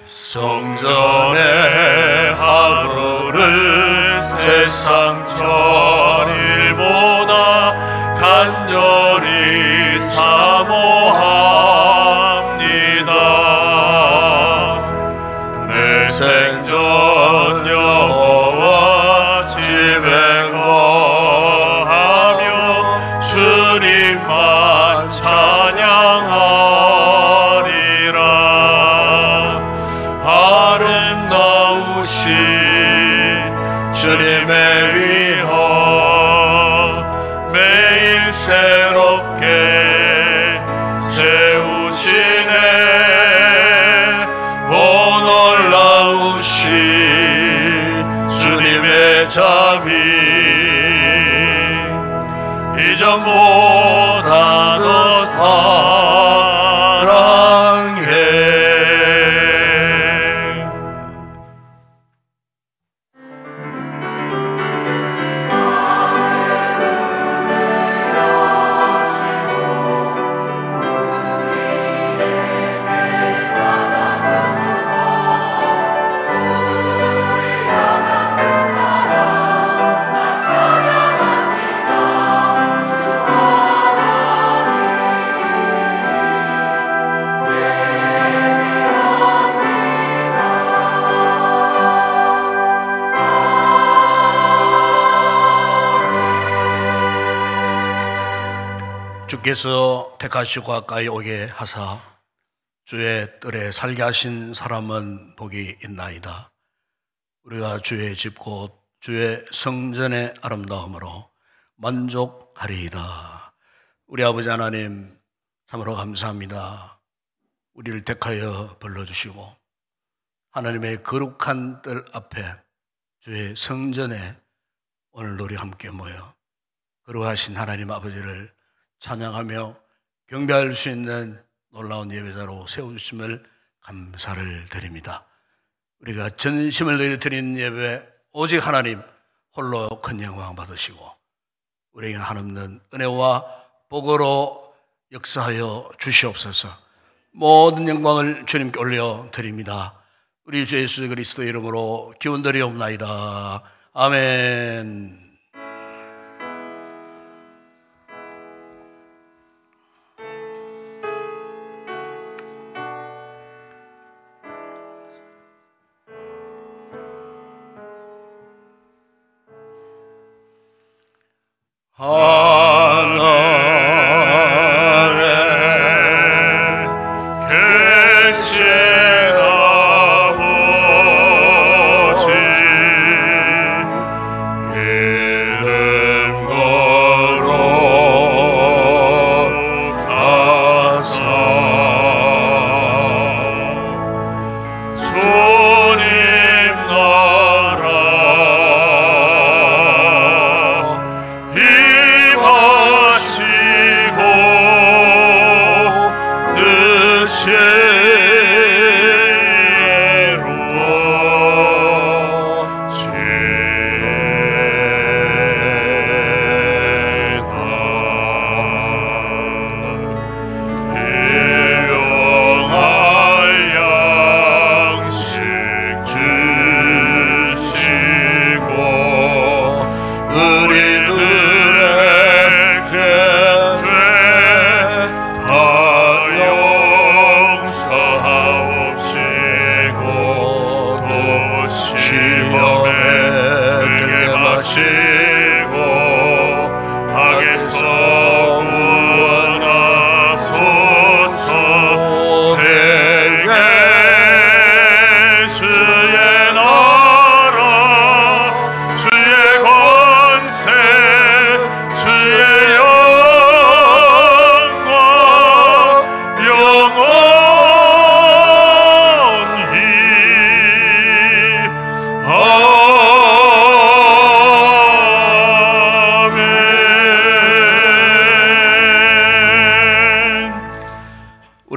성전의 하루를 세상 천일보다 간절히 사모합니다. 내 생전 여호와 집에 거하며 주님만 찬양하리라. 아름다우신 주님의 위엄 매일 새롭게 세우시네. 오 놀라우신 주님의 자비 이전보다 더 사랑해. 주께서 택하시고 가까이 오게 하사 주의 뜰에 살게 하신 사람은 복이 있나이다. 우리가 주의 집 곧 주의 성전의 아름다움으로 만족하리이다. 우리 아버지 하나님 참으로 감사합니다. 우리를 택하여 불러주시고 하나님의 거룩한 뜰 앞에 주의 성전에 오늘 우리 함께 모여 거룩하신 하나님 아버지를 찬양하며 경배할 수 있는 놀라운 예배자로 세워주심을 감사를 드립니다. 우리가 전심을 드리는 예배 오직 하나님 홀로 큰 영광 받으시고 우리에게 한없는 은혜와 복으로 역사하여 주시옵소서. 모든 영광을 주님께 올려드립니다. 우리 주 예수 그리스도의 이름으로 기원드리옵나이다. 아멘. 하늘에 계신 아버지 이름 거룩하사 주님 나라 임하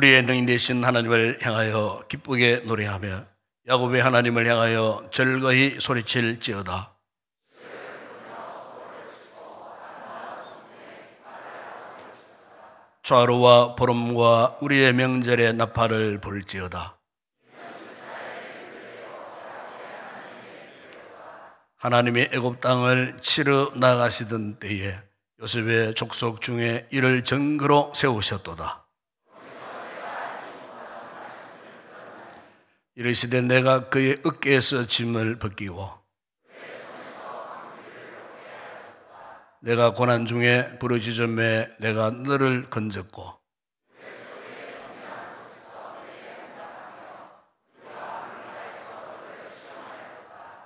우리의 능히 되신 하나님을 향하여 기쁘게 노래하며 야곱의 하나님을 향하여 즐거이 소리칠지어다. 좌로와 보름과 우리의 명절의 나팔을 불지어다. 하나님이 애굽 땅을 치러 나가시던 때에 요셉의 족속 중에 이를 증거로 세우셨도다. 이르시되 내가 그의 어깨에서 짐을 벗기고 내가 고난 중에 부르짖음에 내가 너를 건졌고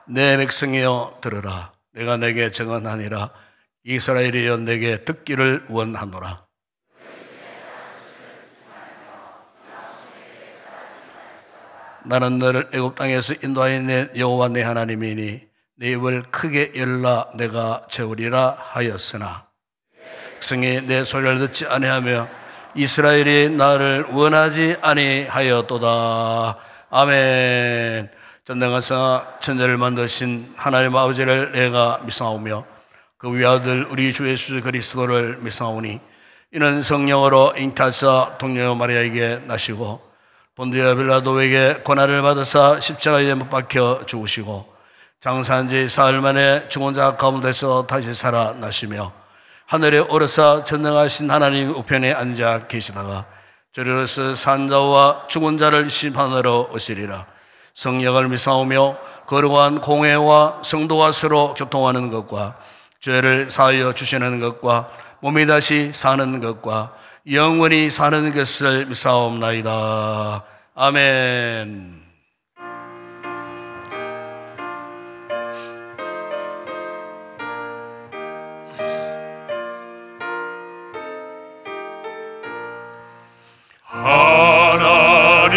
내 백성이여 들으라. 내가 내게 증언하니라. 이스라엘이여 내게 듣기를 원하노라. 나는 너를 애굽 땅에서 인도하여 낸 여호와 내 하나님이니 내 입을 크게 열라 내가 채우리라 하였으나 백성이 내 소리를 듣지 아니하며 이스라엘이 나를 원하지 아니하였도다. 아멘. 전능하사 천지를 만드신 하나님 아버지를 내가 믿사오며 그 위아들 우리 주 예수 그리스도를 믿사오니 이는 성령으로 잉타사 동료 마리아에게 나시고 본디오 빌라도에게 고난을 받으사 십자가에 못 박혀 죽으시고 장사한 지 사흘 만에 죽은 자 가운데서 다시 살아나시며 하늘에 오르사 전능하신 하나님 우편에 앉아 계시다가 저리로서 산 자와 죽은 자를 심판하러 오시리라. 성령을 믿사오며 거룩한 공회와 성도와 서로 교통하는 것과 죄를 사하여 주시는 것과 몸이 다시 사는 것과 영원히 사는 것을 믿사옵나이다. 아멘.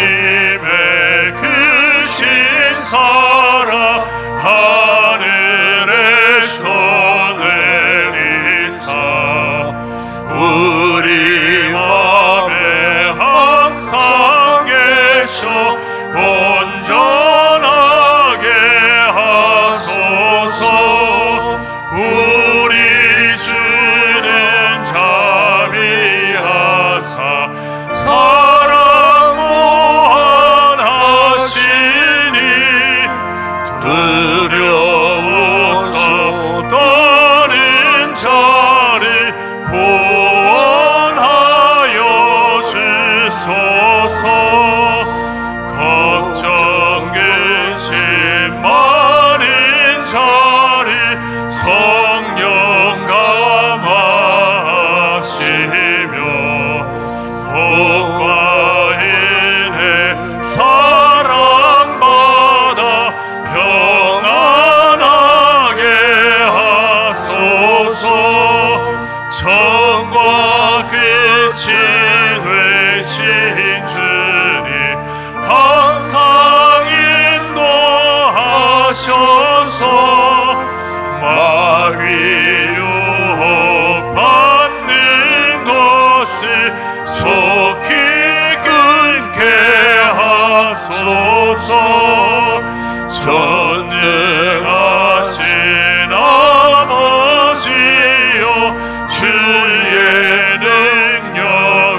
하나님의 크신 사랑 하늘에서 내리사 우리 맘에 항상 계셔 온전하게 하소서. 우리 주는 자비하사 사랑 무한하시니 두려워서 떠는 자를 구원하여 주소서. 걱정 근심 많은 자를 성령 감화하시며 복과 은혜 사랑받아 평안하게 하소서. 정과 끝이 되신 주님 항상 인도하셔서 마귀 유혹받는 것을 속히 끊게 하소서. 전능하신 아버지여 주의 능력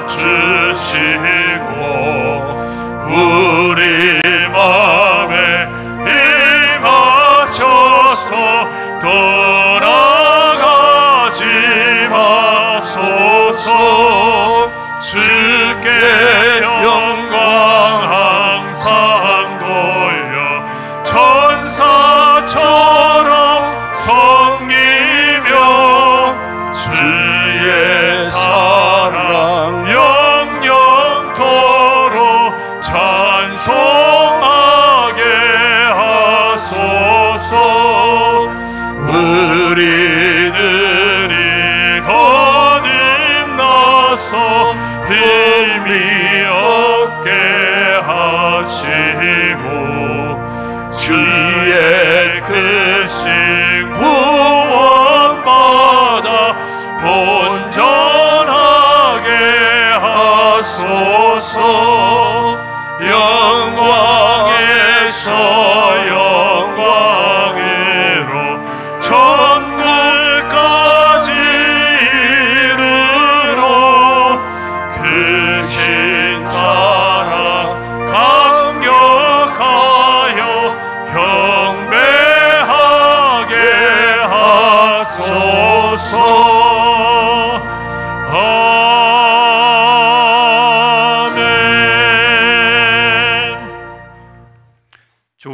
주시고 우리 맘에 임하셔서 떠나가지 마소서. 주께 영광 항상 돌려 천사처럼 섬기며 주의 사랑 영영토록 찬송하게 하소서. 우리는 이 거듭나서 힘이 없게 하시고 주의 크신 구원받아 온전하게 하소서.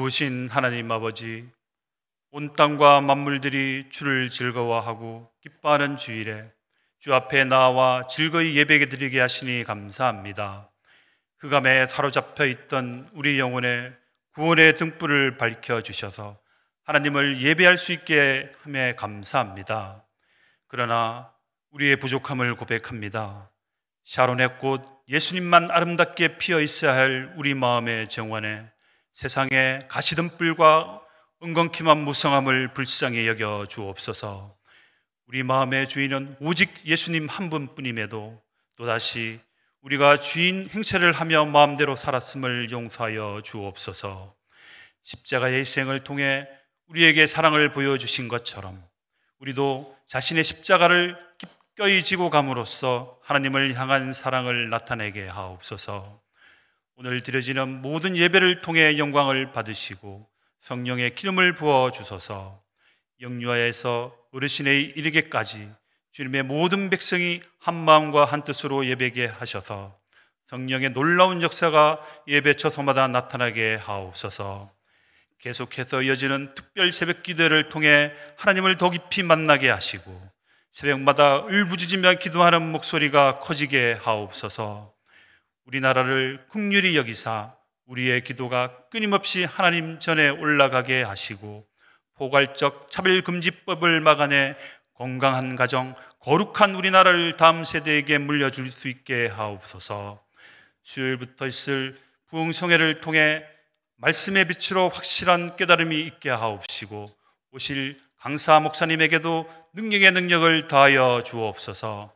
좋으신 하나님 아버지, 온 땅과 만물들이 주를 즐거워하고 기뻐하는 주일에 주 앞에 나와 즐거이 예배드리게 하시니 감사합니다. 흑암에 사로잡혀 있던 우리 영혼의 구원의 등불을 밝혀주셔서 하나님을 예배할 수 있게 함에 감사합니다. 그러나 우리의 부족함을 고백합니다. 샤론의 꽃 예수님만 아름답게 피어 있어야 할 우리 마음의 정원에 세상의 가시덤불과 은건키만 무성함을 불쌍히 여겨 주옵소서. 우리 마음의 주인은 오직 예수님 한 분뿐임에도 또다시 우리가 주인 행세를 하며 마음대로 살았음을 용서하여 주옵소서. 십자가의 희생을 통해 우리에게 사랑을 보여주신 것처럼 우리도 자신의 십자가를 기꺼이 지고 감으로써 하나님을 향한 사랑을 나타내게 하옵소서. 오늘 드려지는 모든 예배를 통해 영광을 받으시고 성령의 기름을 부어 주소서. 영유아에서 어르신에 이르기까지 주님의 모든 백성이 한 마음과 한 뜻으로 예배게 하셔서 성령의 놀라운 역사가 예배 처소마다 나타나게 하옵소서. 계속해서 이어지는 특별 새벽 기도를 통해 하나님을 더 깊이 만나게 하시고 새벽마다 울부짖으며 기도하는 목소리가 커지게 하옵소서. 우리나라를 긍휼히 여기사 우리의 기도가 끊임없이 하나님 전에 올라가게 하시고 포괄적 차별금지법을 막아내 건강한 가정, 거룩한 우리나라를 다음 세대에게 물려줄 수 있게 하옵소서. 수요일부터 있을 부흥성회를 통해 말씀의 빛으로 확실한 깨달음이 있게 하옵시고 오실 강사 목사님에게도 능력의 능력을 다하여 주옵소서.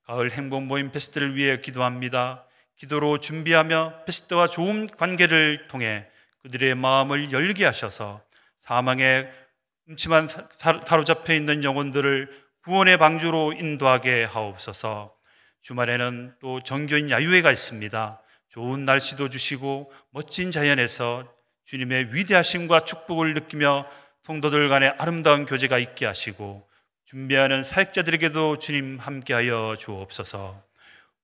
가을 행복 모임 페스트를 위해 기도합니다. 기도로 준비하며 페스트와 좋은 관계를 통해 그들의 마음을 열게 하셔서 사망의 음침한 사로잡혀 있는 영혼들을 구원의 방주로 인도하게 하옵소서. 주말에는 또 정교인 야유회가 있습니다. 좋은 날씨도 주시고 멋진 자연에서 주님의 위대하심과 축복을 느끼며 성도들 간의 아름다운 교제가 있게 하시고 준비하는 사역자들에게도 주님 함께하여 주옵소서.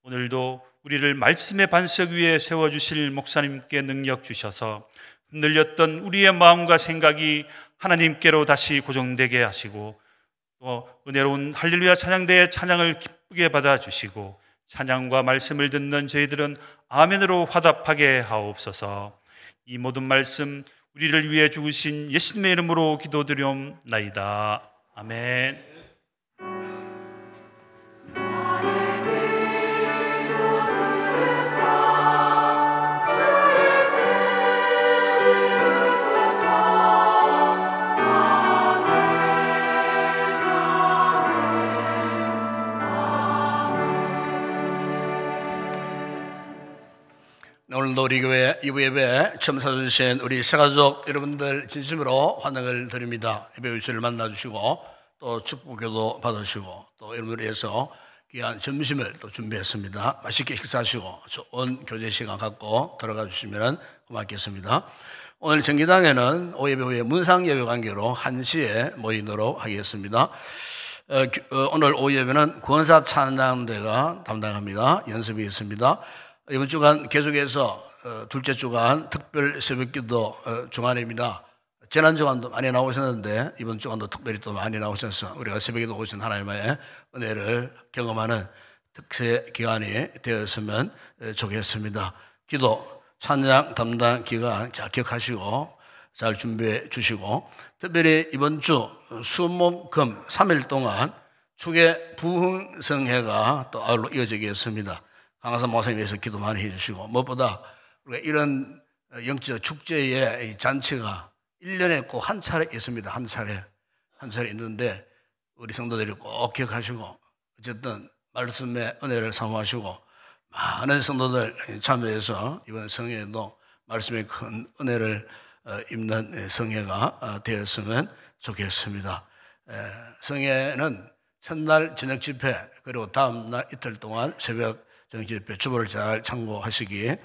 오늘도 우리를 말씀의 반석 위에 세워주실 목사님께 능력 주셔서 흔들렸던 우리의 마음과 생각이 하나님께로 다시 고정되게 하시고 또 은혜로운 할렐루야 찬양대의 찬양을 기쁘게 받아주시고 찬양과 말씀을 듣는 저희들은 아멘으로 화답하게 하옵소서. 이 모든 말씀 우리를 위해 죽으신 예수님의 이름으로 기도드리옵나이다. 아멘. 오늘도 우리 교회 이부 예배 처음 찾아주신 우리 새가족 여러분들 진심으로 환영을 드립니다. 예배 위치를 만나주시고 또 축복기도 받으시고 또 여러분을 위해서 귀한 점심을 또 준비했습니다. 맛있게 식사하시고 좋은 교제 시간 갖고 들어가 주시면 고맙겠습니다. 오늘 정기당에는 오예배 후에 문상예배 관계로 1시에 모이도록 하겠습니다. 오늘 오예배는 구원사 찬양대가 담당합니다. 연습이 있습니다. 이번 주간 계속해서 둘째 주간 특별 새벽기도 주간입니다. 지난 주간도 많이 나오셨는데 이번 주간도 특별히 또 많이 나오셔서 우리가 새벽에도 오신 하나님의 은혜를 경험하는 특세 기간이 되었으면 좋겠습니다. 기도, 찬양 담당 기간 잘 기억하시고 잘 준비해 주시고 특별히 이번 주 수목금 3일 동안 축의 부흥성회가 또 아울러 이어지겠습니다. 강하산 목사님께서 기도 많이 해주시고 무엇보다 우리가 이런 영적 축제의 잔치가 1년에 꼭 한 차례 있습니다. 한 차례 있는데 우리 성도들이 꼭 기억하시고 어쨌든 말씀의 은혜를 사모하시고 많은 성도들 참여해서 이번 성회에도 말씀의 큰 은혜를 입는 성회가 되었으면 좋겠습니다. 성회는 첫날 저녁 집회 그리고 다음 날 이틀 동안 새벽 정기집회 주보를 잘 참고하시기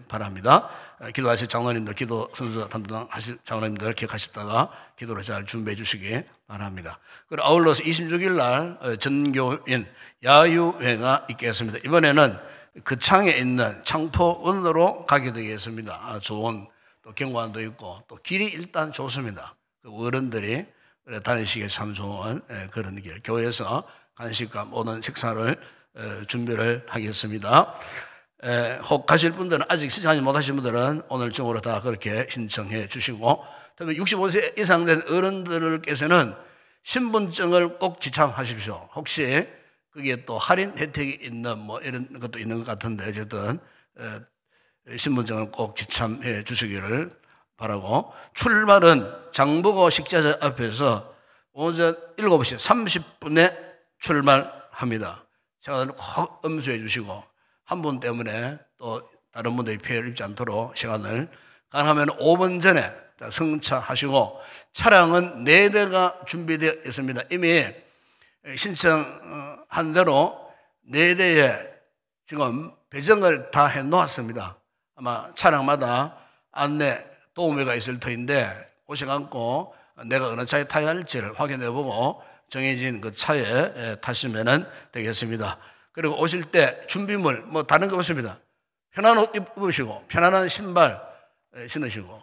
바랍니다. 기도하실 장로님들, 기도 순서 담당하실 장로님들 기억하셨다가 기도를 잘 준비해 주시기 바랍니다. 그리고 아울러서 26일 날 전교인 야유회가 있겠습니다. 이번에는 그 창에 있는 창포원으로 가게 되겠습니다. 좋은 또 경관도 있고 또 길이 일단 좋습니다. 어른들이 다니시기에 참 좋은 그런 길. 교회에서 간식과 모든 식사를 준비를 하겠습니다. 혹 가실 분들은 아직 신청하지 못하신 분들은 오늘 중으로 다 그렇게 신청해 주시고, 특히 65세 이상 된 어른들께서는 신분증을 꼭 지참하십시오. 혹시 그게 또 할인 혜택이 있는 뭐 이런 것도 있는 것 같은데 어쨌든 신분증을 꼭 지참해 주시기를 바라고, 출발은 장보고 식자재 앞에서 오전 7시 30분에 출발합니다. 시간을 꼭 엄수해 주시고, 한 분 때문에 또 다른 분들이 피해를 입지 않도록 시간을 가능하면 5분 전에 승차하시고, 차량은 4대가 준비되어 있습니다. 이미 신청한 대로 4대에 지금 배정을 다 해놓았습니다. 아마 차량마다 안내 도우미가 있을 터인데 오셔갖고 내가 어느 차에 타야 할지를 확인해보고 정해진 그 차에 타시면 되겠습니다. 그리고 오실 때 준비물 뭐 다른 거 없습니다. 편한 옷 입으시고 편안한 신발 신으시고,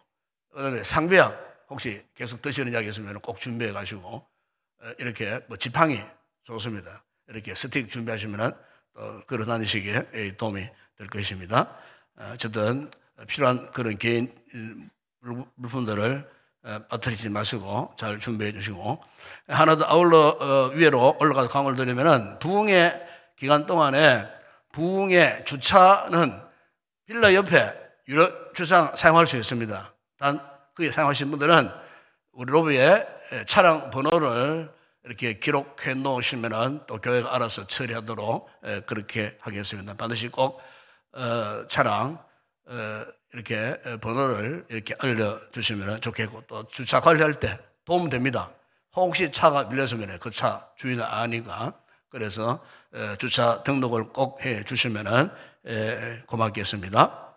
그다음에 상비약 혹시 계속 드시는 약이 있으면 꼭 준비해 가시고, 이렇게 뭐 지팡이 좋습니다. 이렇게 스틱 준비하시면 걸어 다니시기에 도움이 될 것입니다. 어쨌든 필요한 그런 개인 물품들을 빠뜨리지 마시고 잘 준비해 주시고, 하나 더 아울러 위로 올라가서 강을 드리면은 부흥의 기간 동안에 부흥의 주차는 빌라 옆에 유료 주차장 사용할 수 있습니다. 단 거기 사용하신 분들은 우리 로비에 차량 번호를 이렇게 기록해 놓으시면은 또 교회가 알아서 처리하도록 그렇게 하겠습니다. 반드시 꼭 차량 이렇게 번호를 이렇게 알려주시면 좋겠고, 또 주차 관리할 때 도움 됩니다. 혹시 차가 밀렸으면 그 차 주인은 아니까, 그래서 주차 등록을 꼭 해 주시면 고맙겠습니다.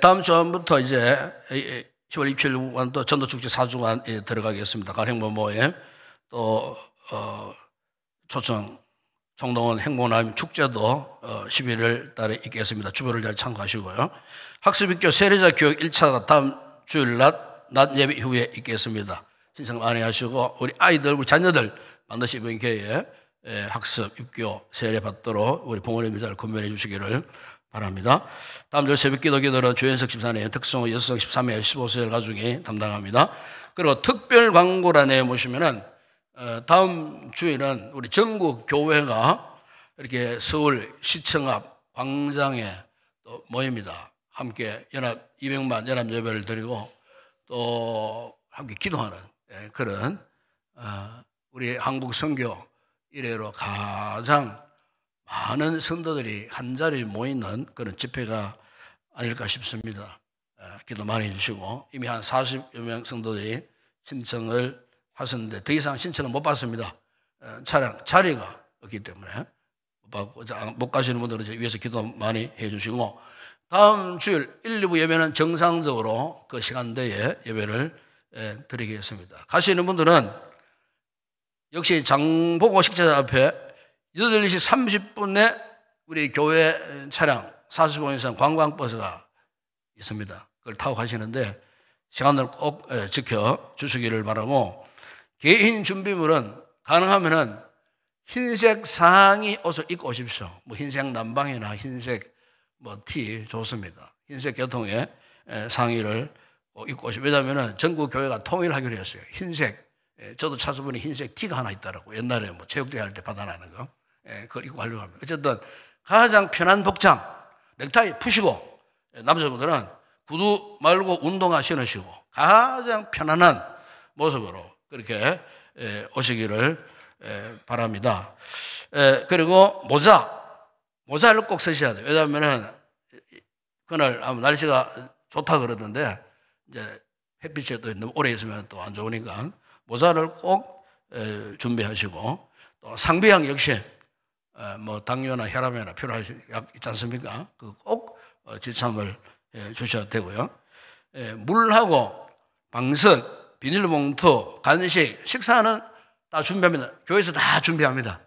다음 주부터 이제 10월 27일 또 전도축제 4주간 들어가겠습니다. 가행모모에 또 초청 총동원 행보나임 축제도 11월 달에 있겠습니다. 주보를 잘 참고하시고요. 학습입교 세례자 교육 1차가 다음 주일 낮 예배 이후에 있겠습니다. 신청 많이 하시고 우리 아이들, 우리 자녀들 반드시 이번 기회에 학습, 입교, 세례 받도록 우리 부모님 자를 권면해 주시기를 바랍니다. 다음 주 새벽 기도기도는 주연석 집사님, 특성호 여성 13회 15세 가족이 담당합니다. 그리고 특별 광고란에 보시면은 다음 주에는 우리 전국 교회가 이렇게 서울 시청 앞 광장에 또 모입니다. 함께 200만 연합 예배를 드리고 또 함께 기도하는 그런 우리 한국 선교 이래로 가장 많은 성도들이 한자리에 모이는 그런 집회가 아닐까 싶습니다. 기도 많이 해주시고, 이미 한 40여 명 성도들이 신청을 하셨는데 더 이상 신청을 못 받습니다. 차량 자리가 없기 때문에 못 받고, 못 가시는 분들은 위에서 기도 많이 해주시고, 다음 주일 1, 2부 예배는 정상적으로 그 시간대에 예배를 드리겠습니다. 가시는 분들은 역시 장보고 식자재 앞에 8시 30분에 우리 교회 차량 45분 이상 관광버스가 있습니다. 그걸 타고 가시는데 시간을 꼭 지켜 주시기를 바라고, 개인 준비물은 가능하면은 흰색 상의 옷을 입고 오십시오. 뭐 흰색 남방이나 흰색 뭐 티 좋습니다. 흰색 계통의 상의를 입고 오십시오. 왜냐하면은 전국 교회가 통일하기로 했어요. 흰색, 저도 찾아보니 흰색 티가 하나 있더라고. 옛날에 뭐 체육대회 할 때 받아나는 거. 그걸 입고 가려고 합니다. 어쨌든 가장 편한 복장, 넥타이 푸시고, 남자분들은 구두 말고 운동화 신으시고 가장 편안한 모습으로 그렇게 오시기를 바랍니다. 그리고 모자를 꼭 쓰셔야 돼요. 왜냐하면 그날 날씨가 좋다 그러던데 이제 햇빛에 또 너무 오래 있으면 또 안 좋으니까 모자를 꼭 준비하시고, 또 상비약 역시 뭐 당뇨나 혈압이나 필요하시 있지 않습니까? 그 꼭 지참을 주셔야 되고요. 물하고 방석, 비닐봉투, 간식, 식사는 다 준비합니다. 교회에서 다 준비합니다.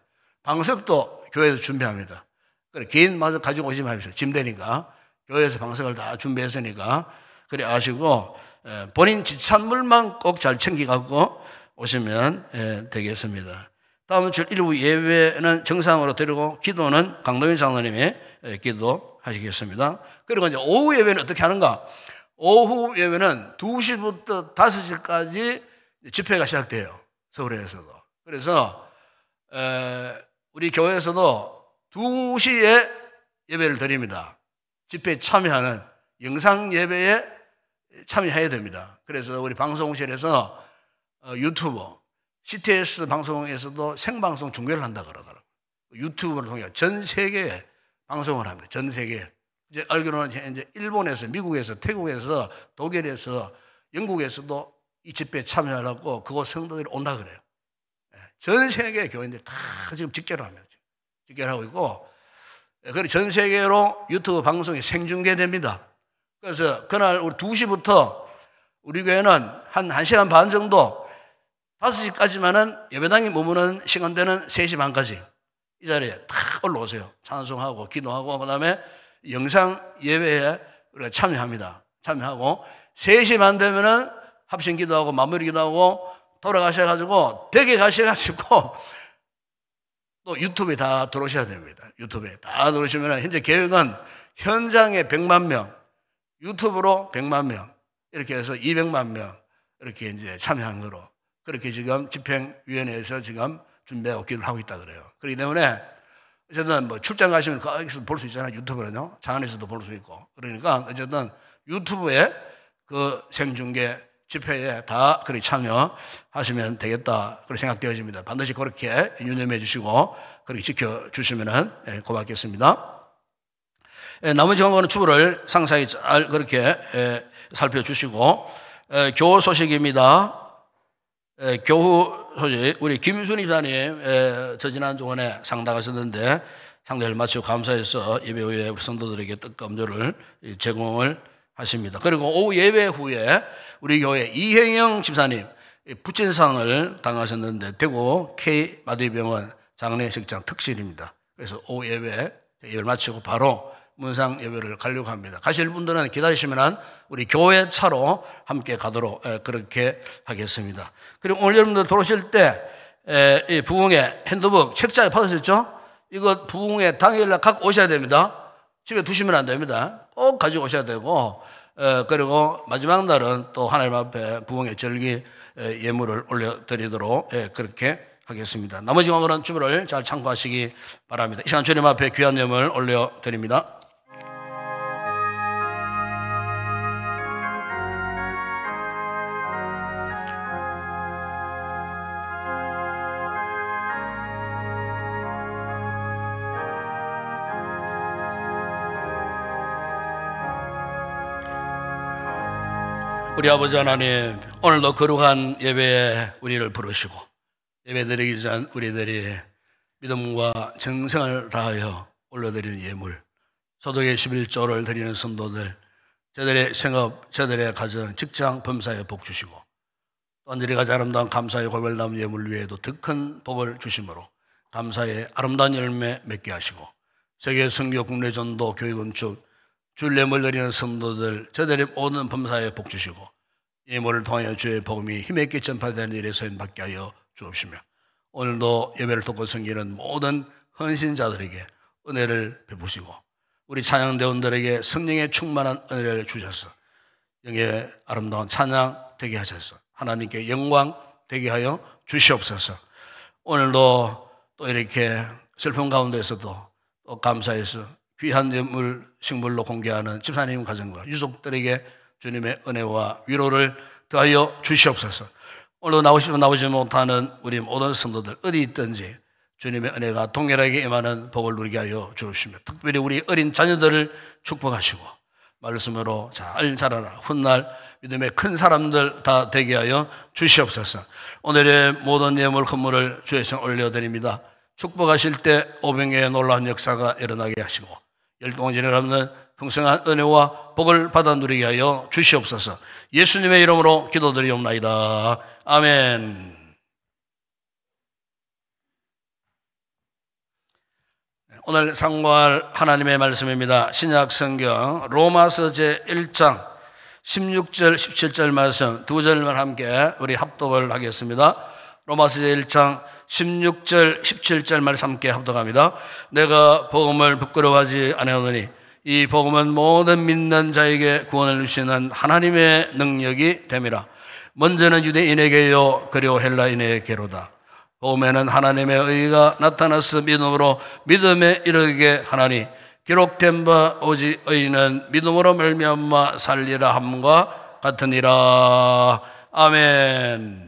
방석도 교회에서 준비합니다. 그래 개인마저 가지고 오지 마십시오. 짐 되니까 교회에서 방석을 다 준비했으니까 그래 아시고 본인 지참물만 꼭 잘 챙겨갖고 오시면 되겠습니다. 다음 주 일부 예배는 정상으로 드리고 기도는 강동현 장로님이 기도하시겠습니다. 그리고 이제 오후 예배는 어떻게 하는가? 오후 예배는 2시부터 5시까지 집회가 시작돼요. 서울에서도. 그래서 우리 교회에서도 2시에 예배를 드립니다. 집회에 참여하는 영상 예배에 참여해야 됩니다. 그래서 우리 방송실에서 유튜브, CTS 방송에서도 생방송 중계를 한다 그러더라고요. 유튜브를 통해 전 세계에 방송을 합니다. 전 세계에. 이제 알기로는 이제 일본에서, 미국에서, 태국에서, 독일에서, 영국에서도 이 집회에 참여하려고 그곳 성도들이 온다 그래요. 전 세계 교인들이 다 지금 직결을 합니다. 직결을 하고 있고, 그리고 전 세계로 유튜브 방송이 생중계됩니다. 그래서 그날 우리 2시부터 우리 교회는 한 1시간 반 정도 5시까지만은 예배당에 머무는 시간대는 3시 반까지 이 자리에 다 올라오세요. 찬송하고 기도하고 그다음에 영상 예배에 우리가 참여합니다. 참여하고 3시 반 되면은 합심 기도하고 마무리 기도하고 돌아가셔가지고 댁에 가셔가지고 또 유튜브에 다 들어오셔야 됩니다. 유튜브에 다 들어오시면 현재 계획은 현장에 100만 명, 유튜브로 100만 명 이렇게 해서 200만 명 이렇게 이제 참여한 거로 그렇게 지금 집행위원회에서 지금 준비하고 기도를 하고 있다 그래요. 그렇기 때문에 어쨌든 뭐 출장 가시면 거기서 볼 수 있잖아요. 유튜브는요. 장안에서도 볼 수 있고. 그러니까 어쨌든 유튜브에 그 생중계 집회에 다 그렇게 참여하시면 되겠다. 그렇게 생각되어집니다. 반드시 그렇게 유념해 주시고 그렇게 지켜주시면 고맙겠습니다. 나머지 광고는 주부를 상세히 잘 그렇게 살펴주시고 교우 소식입니다. 교우 소식 우리 김순희 기자님 저 지난 주간에 상담하셨는데 상담을 마치고 감사해서 예배 후에 우리 성도들에게 떡과 음료를 제공을 하십니다. 그리고 오후 예배 후에 우리 교회 이행영 집사님 부친상을 당하셨는데 대구 K마두이병원 장례식장 특실입니다. 그래서 오후 예배를 마치고 바로 문상 예배를 가려고 합니다. 가실 분들은 기다리시면 우리 교회 차로 함께 가도록 그렇게 하겠습니다. 그리고 오늘 여러분들 들어오실 때 이 부흥회 핸드북 책자에 받으셨죠? 이거 부흥회 당일날 갖고 오셔야 됩니다. 집에 두시면 안 됩니다. 꼭 가지고 오셔야 되고 그리고 마지막 날은 또 하나님 앞에 부흥회 절기 예물을 올려드리도록 그렇게 하겠습니다. 나머지 광고는 주보를 잘 참고하시기 바랍니다. 이 시간 주님 앞에 귀한 예물 올려드립니다. 우리 아버지 하나님, 오늘도 거룩한 예배에 우리를 부르시고 예배드리기 전 우리들이 믿음과 정성을 다하여 올려드리는 예물, 소득의 11조를 드리는 성도들, 저들의 생업, 저들의 가정, 직장, 범사에 복 주시고 또한 저희가 아름다운 감사의 고별 남은 예물 위에도 더 큰 복을 주심으로 감사의 아름다운 열매 맺게 하시고 세계 선교, 국내 전도, 교회 건축, 줄 예물 드리는 성도들, 저들의 모든 범사에 복 주시고 예물을 통하여 주의 복음이 힘있게 전파되는 일에 서인받게 하여 주옵시며 오늘도 예배를 돕고 섬기는 모든 헌신자들에게 은혜를 베푸시고 우리 찬양대원들에게 성령의 충만한 은혜를 주셔서 영의 아름다운 찬양 되게 하셔서 하나님께 영광 되게 하여 주시옵소서. 오늘도 또 이렇게 슬픔 가운데서도 또 감사해서 귀한 예물, 식물로 공개하는 집사님 가정과 유족들에게 주님의 은혜와 위로를 더하여 주시옵소서. 오늘도 나오지 못하는 우리 모든 성도들 어디 있든지 주님의 은혜가 동일하게 임하는 복을 누리게 하여 주시며 특별히 우리 어린 자녀들을 축복하시고 말씀으로 잘 자라나 훗날 믿음의 큰 사람들 다 되게 하여 주시옵소서. 오늘의 모든 예물 헌물을 주의 성 올려드립니다. 축복하실 때 오병의 놀라운 역사가 일어나게 하시고 열동지를 없는 풍성한 은혜와 복을 받아 누리게 하여 주시옵소서. 예수님의 이름으로 기도드리옵나이다. 아멘. 오늘 상고할 하나님의 말씀입니다. 신약 성경 로마서 제1장 16절, 17절 말씀 두 절만 함께 우리 합독을 하겠습니다. 로마서 1장 16절, 17절 말씀 함께 합독합니다. 내가 복음을 부끄러워하지 아니하노니 이 복음은 모든 믿는 자에게 구원을 주시는 하나님의 능력이 됨이라. 먼저는 유대인에게요 그리고 헬라인에게로다. 복음에는 하나님의 의가 나타나서 믿음으로 믿음에 이르게 하나니 기록된 바 오직 의인은 믿음으로 말미암아 살리라 함과 같으니라. 아멘.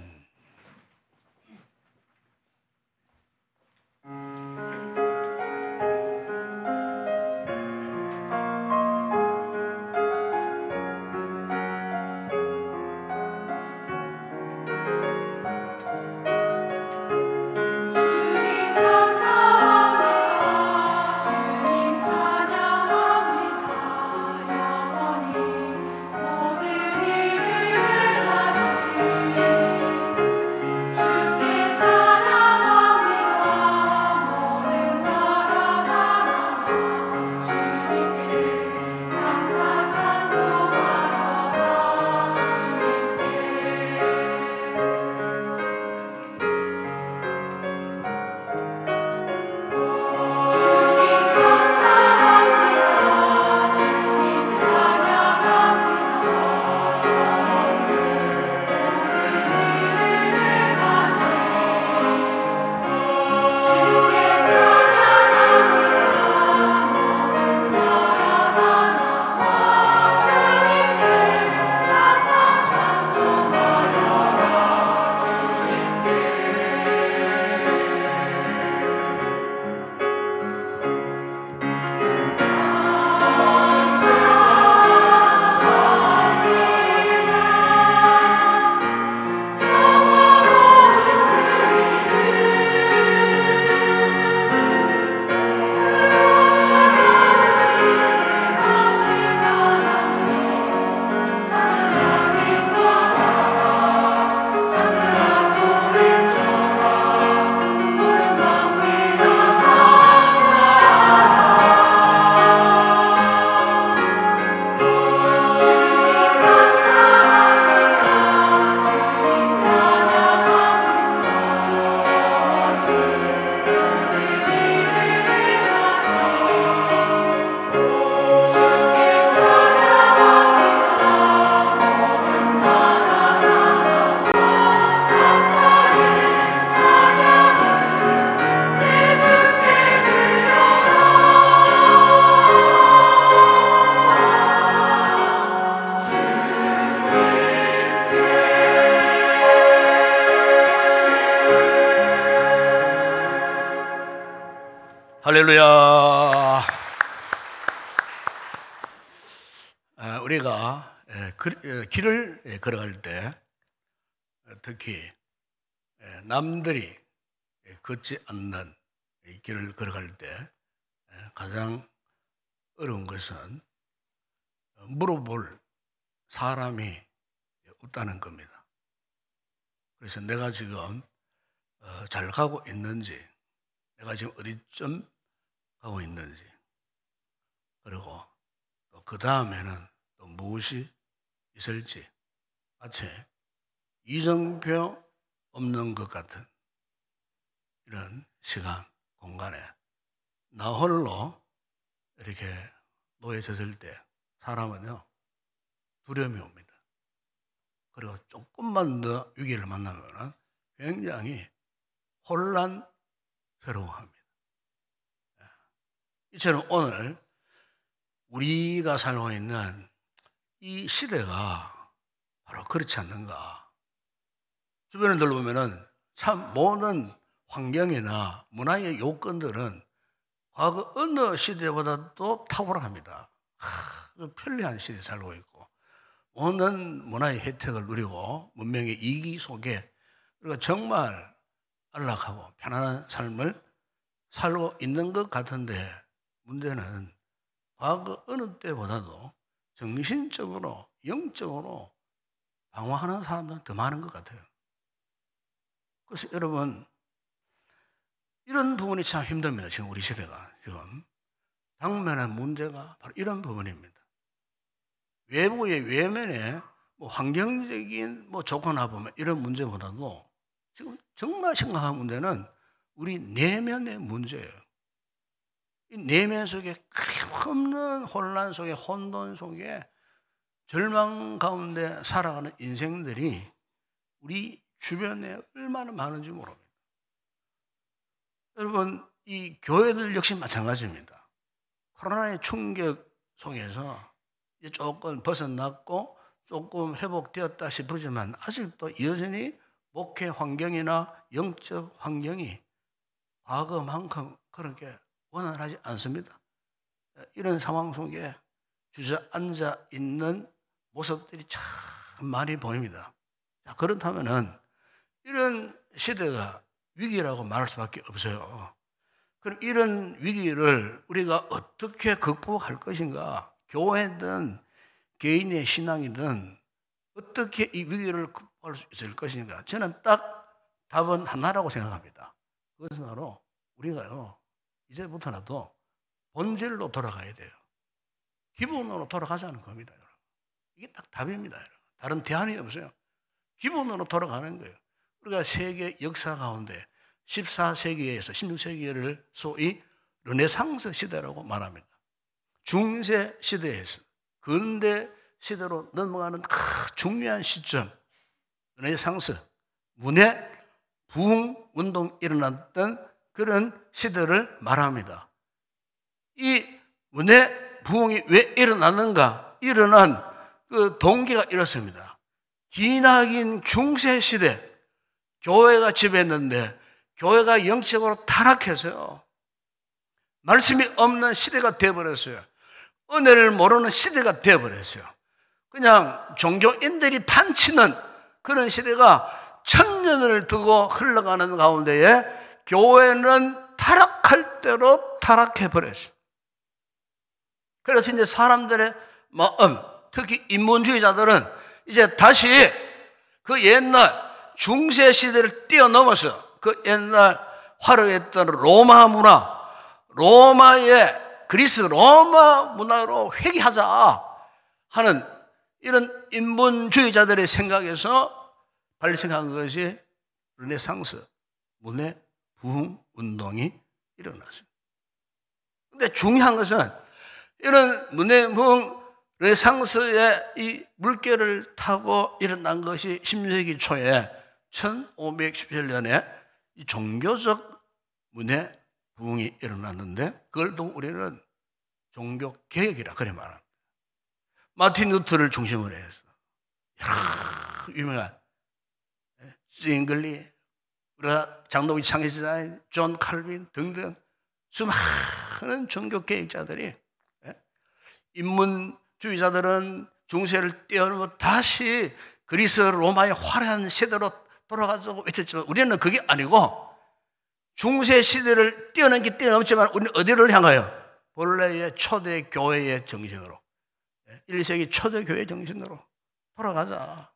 할렐루야. 우리가 길을 걸어갈 때 특히 남들이 걷지 않는 길을 걸어갈 때 가장 어려운 것은 물어볼 사람이 없다는 겁니다. 그래서 내가 지금 잘 가고 있는지, 내가 지금 어디쯤 가고 있는지, 그리고 또 그 다음에는 또 무엇이 있을지 마치 이정표 없는 것 같은 이런 시간, 공간에 나 홀로 이렇게 놓여졌을 때 사람은요 두려움이 옵니다. 그리고 조금만 더 위기를 만나면 굉장히 혼란스러워합니다. 이처럼 오늘 우리가 살고 있는 이 시대가 바로 그렇지 않는가. 주변을 둘러보면은 참 모든 환경이나 문화의 요건들은 과거 어느 시대보다도 탁월합니다. 편리한 시대에 살고 있고 모든 문화의 혜택을 누리고 문명의 이기 속에 우리가 정말 안락하고 편안한 삶을 살고 있는 것 같은데, 문제는 과거 어느 때보다도 정신적으로, 영적으로 방황하는 사람들은 더 많은 것 같아요. 그래서 여러분, 이런 부분이 참 힘듭니다. 지금 우리 시대가 지금 당면의 문제가 바로 이런 부분입니다. 외부의 외면에 뭐 환경적인 뭐 조건화 보면 이런 문제보다도 지금 정말 심각한 문제는 우리 내면의 문제예요. 이 내면 속에 없는 혼란 속에 혼돈 속에 절망 가운데 살아가는 인생들이 우리 주변에 얼마나 많은지 모릅니다. 여러분, 이 교회들 역시 마찬가지입니다. 코로나의 충격 속에서 이제 조금 벗어났고 조금 회복되었다 싶으지만 아직도 여전히 목회 환경이나 영적 환경이 과거만큼 그렇게 원활하지 않습니다. 이런 상황 속에 주저앉아 있는 모습들이 참 많이 보입니다. 자, 그렇다면은 이런 시대가 위기라고 말할 수밖에 없어요. 그럼 이런 위기를 우리가 어떻게 극복할 것인가? 교회든 개인의 신앙이든 어떻게 이 위기를 극복할 수 있을 것인가? 저는 딱 답은 하나라고 생각합니다. 그것은 바로 우리가요, 이제부터라도 본질로 돌아가야 돼요. 기본으로 돌아가자는 겁니다, 여러분. 이게 딱 답입니다, 여러분. 다른 대안이 없어요. 기본으로 돌아가는 거예요. 우리가 세계 역사 가운데 14세기에서 16세기를 소위 르네상스 시대라고 말합니다. 중세 시대에서 근대 시대로 넘어가는 중요한 시점, 르네상스, 문해 부흥 운동이 일어났던 그런 시대를 말합니다. 이 문해 부흥이 왜 일어났는가? 일어난 그 동기가 이렇습니다. 기나긴 중세 시대, 교회가 지배했는데 교회가 영적으로 타락해서요. 말씀이 없는 시대가 되어버렸어요. 은혜를 모르는 시대가 되어버렸어요. 그냥 종교인들이 판치는 그런 시대가 천년을 두고 흘러가는 가운데에 교회는 타락할 대로 타락해버렸어요. 그래서 이제 사람들의 마음, 특히 인본주의자들은 이제 다시 그 옛날 중세 시대를 뛰어넘어서 그 옛날 화려했던 로마 문화, 그리스 로마 문화로 회귀하자 하는 이런 인본주의자들의 생각에서 발생한 것이 르네상스, 문해 부흥 운동이 일어났습니다. 그런데 중요한 것은 이런 문해 부흥 르네상스의 이 물결을 타고 일어난 것이 16세기 초에 1517년에 이 종교적 문해 부흥이 일어났는데 그걸 또 우리는 종교 개혁이라 그래 말합니다. 마틴 루터를 중심으로 해서 유명한 잉글리, 장로교 창시자인 존 칼빈 등등 수많은 종교 개혁자들이 인문주의자들은 중세를 뛰어넘어 다시 그리스 로마의 화려한 시대로 돌아가자고 외쳤지만 우리는 그게 아니고 중세 시대를 뛰어넘지만 우리는 어디를 향하여? 본래의 초대 교회의 정신으로 1세기 초대 교회 정신으로 돌아가자.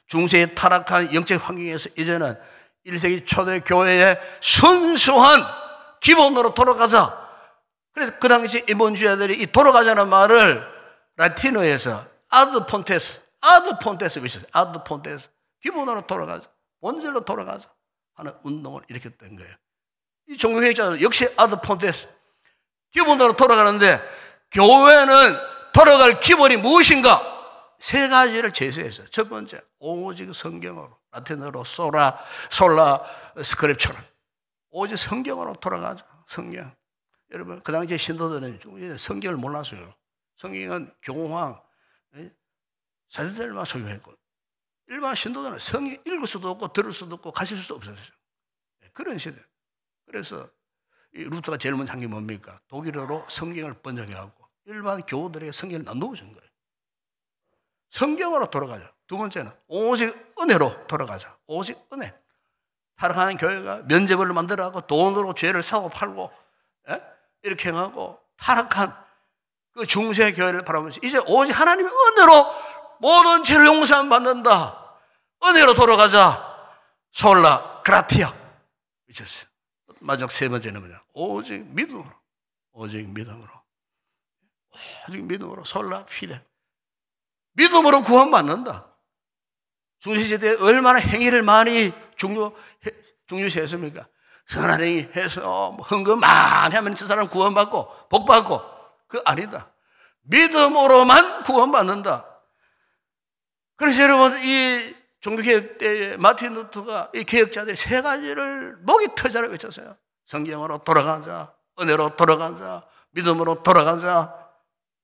중세의 타락한 영적 환경에서 이제는 1세기 초대 교회의 순수한 기본으로 돌아가자. 그래서 그 당시 인본주의자들이 이 돌아가자는 말을 라틴어에서 아드 폰테스 외쳤어요. 아드 폰테스. 기본으로 돌아가자. 본질로 돌아가자 하는 운동을 일으켰던 거예요. 이 종교개혁자들 역시 아드 폰테스. 기본으로 돌아가는데 교회는 돌아갈 기본이 무엇인가? 세 가지를 제시했어요. 첫 번째, 오직 성경으로. 라틴어로 솔라 스크립처럼. 오직 성경으로 돌아가자. 성경. 여러분, 그 당시에 신도들은 성경을 몰랐어요. 성경은 교황, 사제들만 소유했고, 일반 신도들은 성경 읽을 수도 없고, 들을 수도 없고, 가실 수도 없었어요. 그런 시대. 그래서 이 루터가 제일 먼저 한 게 뭡니까? 독일어로 성경을 번역해갖고, 일반 교우들에게 성경을 나누어준 거예요. 성경으로 돌아가자. 두 번째는 오직 은혜로 돌아가자. 오직 은혜. 타락한 교회가 면제부를 만들어갖고 돈으로 죄를 사고 팔고 이렇게 해갖고 타락한 그 중세 교회를 바라보면서 이제 오직 하나님의 은혜로 모든 죄를 용서함 받는다. 은혜로 돌아가자. 솔라 그라티아 미쳤어요. 마지막 세 번째는 뭐냐? 오직 믿음으로. 오직 믿음으로. 오직 믿음으로. 솔라 피데. 믿음으로 구원받는다. 중세시대에 얼마나 행위를 많이 중요시했습니까? 선한 행위 해서 헌금 많이 하면 저 사람 구원받고 복받고. 그거 아니다. 믿음으로만 구원받는다. 그래서 여러분, 이 종교개혁 때 마틴 루터가 이 개혁자들이 세 가지를 목이 터져라 외쳤어요. 성경으로 돌아가자, 은혜로 돌아가자, 믿음으로 돌아가자.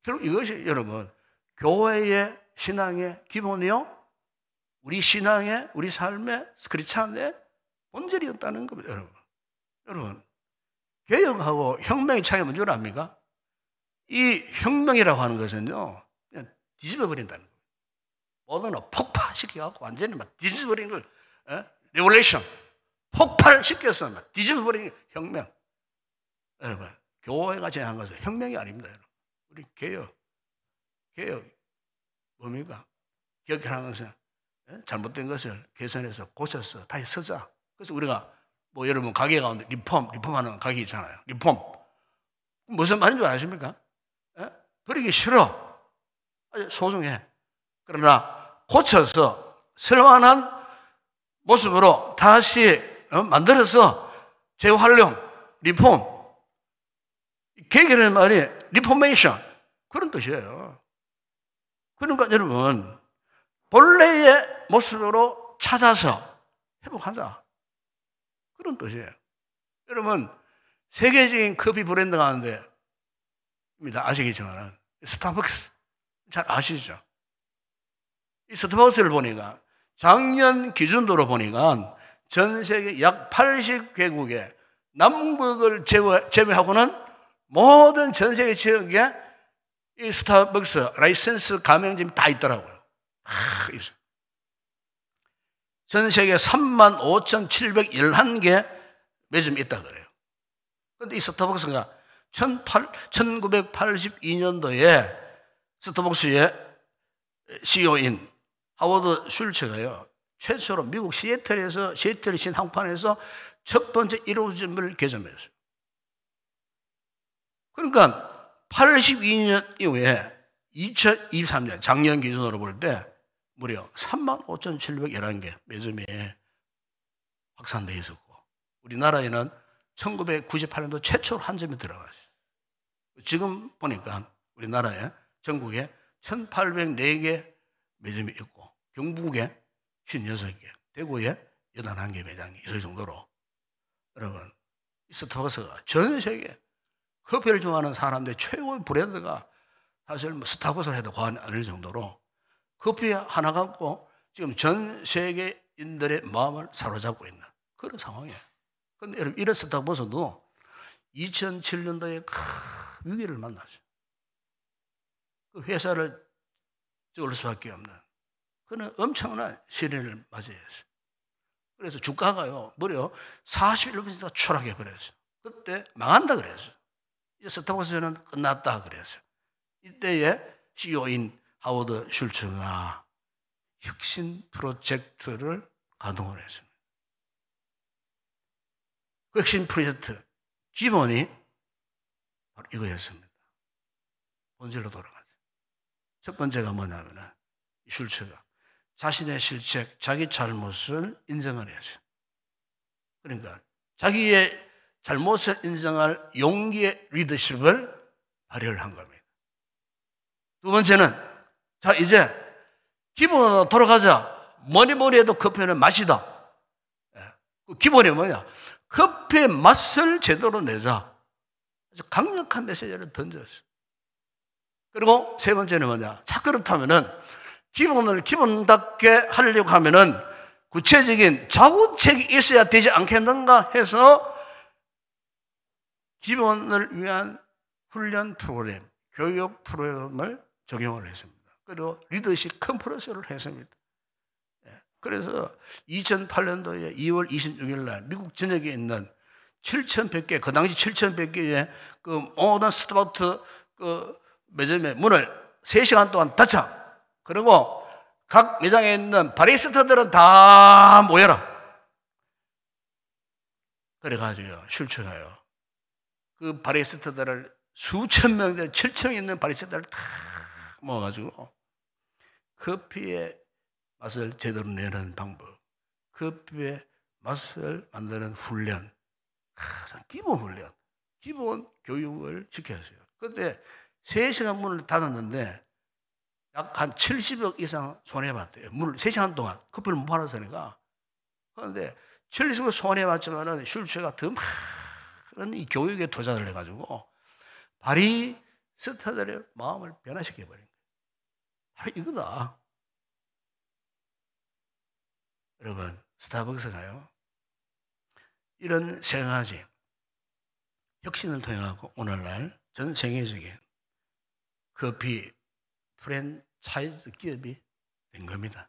결국 이것이 여러분, 교회의 신앙의 기본이요, 우리 신앙의, 우리 삶의 크리스찬의 본질이었다는 겁니다. 여러분, 개혁하고 혁명의 차이가 뭔지 압니까? 이 혁명이라고 하는 것은요, 그냥 뒤집어버린다는 거예요. 모든 걸 폭파시켜갖고 완전히 막 뒤집어버리는 걸, 레볼레이션, 폭발시켜서 막 뒤집어버리는 혁명. 여러분, 교회가 제안한 것은 혁명이 아닙니다. 여러분. 우리 개혁 뭡니까? 개혁이라는 것은 잘못된 것을 개선해서 고쳐서 다시 서자. 그래서 우리가 뭐 여러분 가게 가운데 리폼하는 가게 있잖아요. 리폼. 무슨 말인 줄 아십니까? 버리기 싫어. 아주 소중해. 그러나 고쳐서 쓸만한 모습으로 다시 만들어서 재활용, 리폼. 개혁이라는 말이 리포메이션 그런 뜻이에요. 그러니까 여러분, 본래의 모습으로 찾아서 회복하자. 그런 뜻이에요. 여러분, 세계적인 커피 브랜드 가운데 아시겠지만 스타벅스 잘 아시죠? 이 스타벅스를 보니까 작년 기준도로 보니까 전 세계 약 80개국에 남북을 제외하고는 모든 전 세계 지역에 이 스타벅스 라이센스 가맹점이 다 있더라고요. 전 세계 35,711개 매점이 있다 그래요. 그런데 이 스타벅스가 1982년도에 스타벅스의 CEO인 하워드 슐츠가요, 최초로 미국 시애틀 신항판에서 첫 번째 1호점을 개점했어요. 그러니까 82년 이후에 2023년 작년 기준으로 볼 때 무려 35,711개 매점이 확산되어 있었고, 우리나라에는 1998년도 최초로 한 점이 들어갔어요. 지금 보니까 우리나라에 전국에 1,804개 매점이 있고, 경북에 56개, 대구에 81개 매장이 있을 정도로, 여러분, 이 스타벅스가 전 세계 커피를 좋아하는 사람들의 최고의 브랜드가 사실 뭐 스타벅스를 해도 과언이 아닐 정도로 커피 하나 갖고 지금 전 세계인들의 마음을 사로잡고 있는 그런 상황이에요. 그런데 여러분, 이런 스타벅스도 2007년도에 큰 위기를 만났어요. 그 회사를 찍을 수밖에 없는 그런 엄청난 시련을 맞이했어요. 그래서 주가가요, 무려 41% 추락해버렸어요. 그때 망한다 그랬어요. 스타벅스는 끝났다 그랬어요. 이때에 CEO인 하워드 슐츠가 혁신 프로젝트를 가동을 했습니다. 그 혁신 프로젝트 기본이 바로 이거였습니다. 본질로 돌아가죠. 첫 번째가 뭐냐면 슐츠가 자신의 실책, 자기 잘못을 인정을 했어요. 그러니까 자기의 잘못을 인정할 용기의 리더십을 발휘를 한 겁니다. 두 번째는, 자, 이제 기본으로 돌아가자. 뭐니 해도 커피는 맛이다. 그 기본이 뭐냐? 커피의 맛을 제대로 내자. 아주 강력한 메시지를 던졌어요. 그리고 세 번째는 뭐냐? 자, 그렇다면은 기본을 기본답게 하려고 하면은 구체적인 자구책이 있어야 되지 않겠는가 해서 기본을 위한 훈련 프로그램, 교육 프로그램을 적용을 했습니다. 그리고 리더십 컨퍼런스를 했습니다. 그래서 2008년도에 2월 26일 날 미국 전역에 있는 7,100개, 그 당시 7,100개의 그 모든 스타벅스 그 매점의 문을 3시간 동안 닫자. 그리고 각 매장에 있는 바리스타들은 다 모여라. 그래가지고요, 슐츠가요, 그 바리스타들을 수천 명, 7층에 있는 바리스타들을 다 모아가지고 커피의 맛을 제대로 내는 방법, 커피의 맛을 만드는 훈련, 항상 기본 훈련, 기본 교육을 시켜야 해요. 그런데 3시간 문을 닫았는데 약 한 70억 이상 손해봤대요. 물 3시간 동안 커피를 못 팔았으니까. 그런데 70억 손해봤지만은 슐츠가 더 많은 이 교육에 투자를 해가지고 바리스타들의 마음을 변화시켜버린 거예요. 바로 이거다. 여러분, 스타벅스가요, 이런 세 가지 혁신을 통해서 오늘날 전 세계적인 커피 프랜차이즈 기업이 된 겁니다.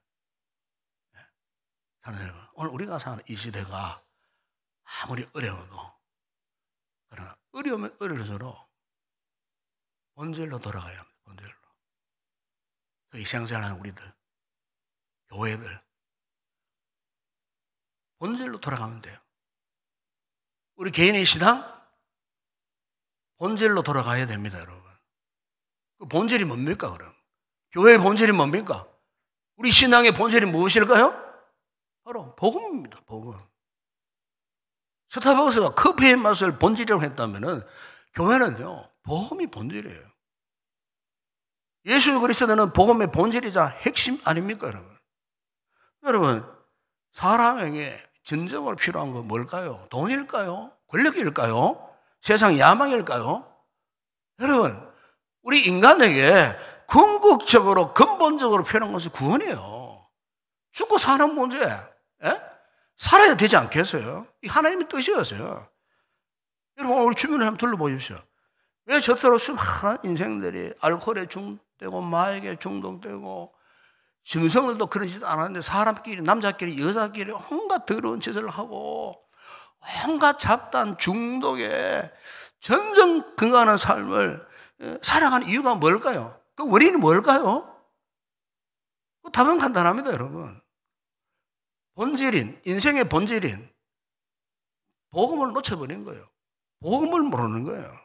오늘 우리가 사는 이 시대가 아무리 어려워도, 그러나 어려우면 어려울수록 본질로 돌아가야 합니다. 본질로. 이 신앙생활하는 우리들, 교회들, 본질로 돌아가면 돼요. 우리 개인의 신앙, 본질로 돌아가야 됩니다, 여러분. 그 본질이 뭡니까, 그럼? 교회의 본질이 뭡니까? 우리 신앙의 본질이 무엇일까요? 바로 복음입니다, 복음. 스타벅스가 커피의 맛을 본질이라고 했다면은 교회는요, 복음이 본질이에요. 예수 그리스도는 복음의 본질이자 핵심 아닙니까, 여러분? 여러분, 사람에게 진정으로 필요한 건 뭘까요? 돈일까요? 권력일까요? 세상 야망일까요? 여러분, 우리 인간에게 궁극적으로 근본적으로 필요한 것은 구원이에요. 죽고 사는 문제, 살아야 되지 않겠어요? 이 하나님의 뜻이었어요. 여러분, 우리 주변을 한번 둘러보십시오. 왜 저토록 수많은 인생들이 알코올에 중독되고 마약에 중독되고, 짐승들도 그러지도 않았는데 사람끼리, 남자끼리, 여자끼리 온갖 더러운 짓을 하고 온갖 잡다한 중독에 점점 건강한 삶을 살아가는 이유가 뭘까요? 그 원인이 뭘까요? 그 답은 간단합니다, 여러분. 본질인, 인생의 본질인 복음을 놓쳐버린 거예요. 복음을 모르는 거예요.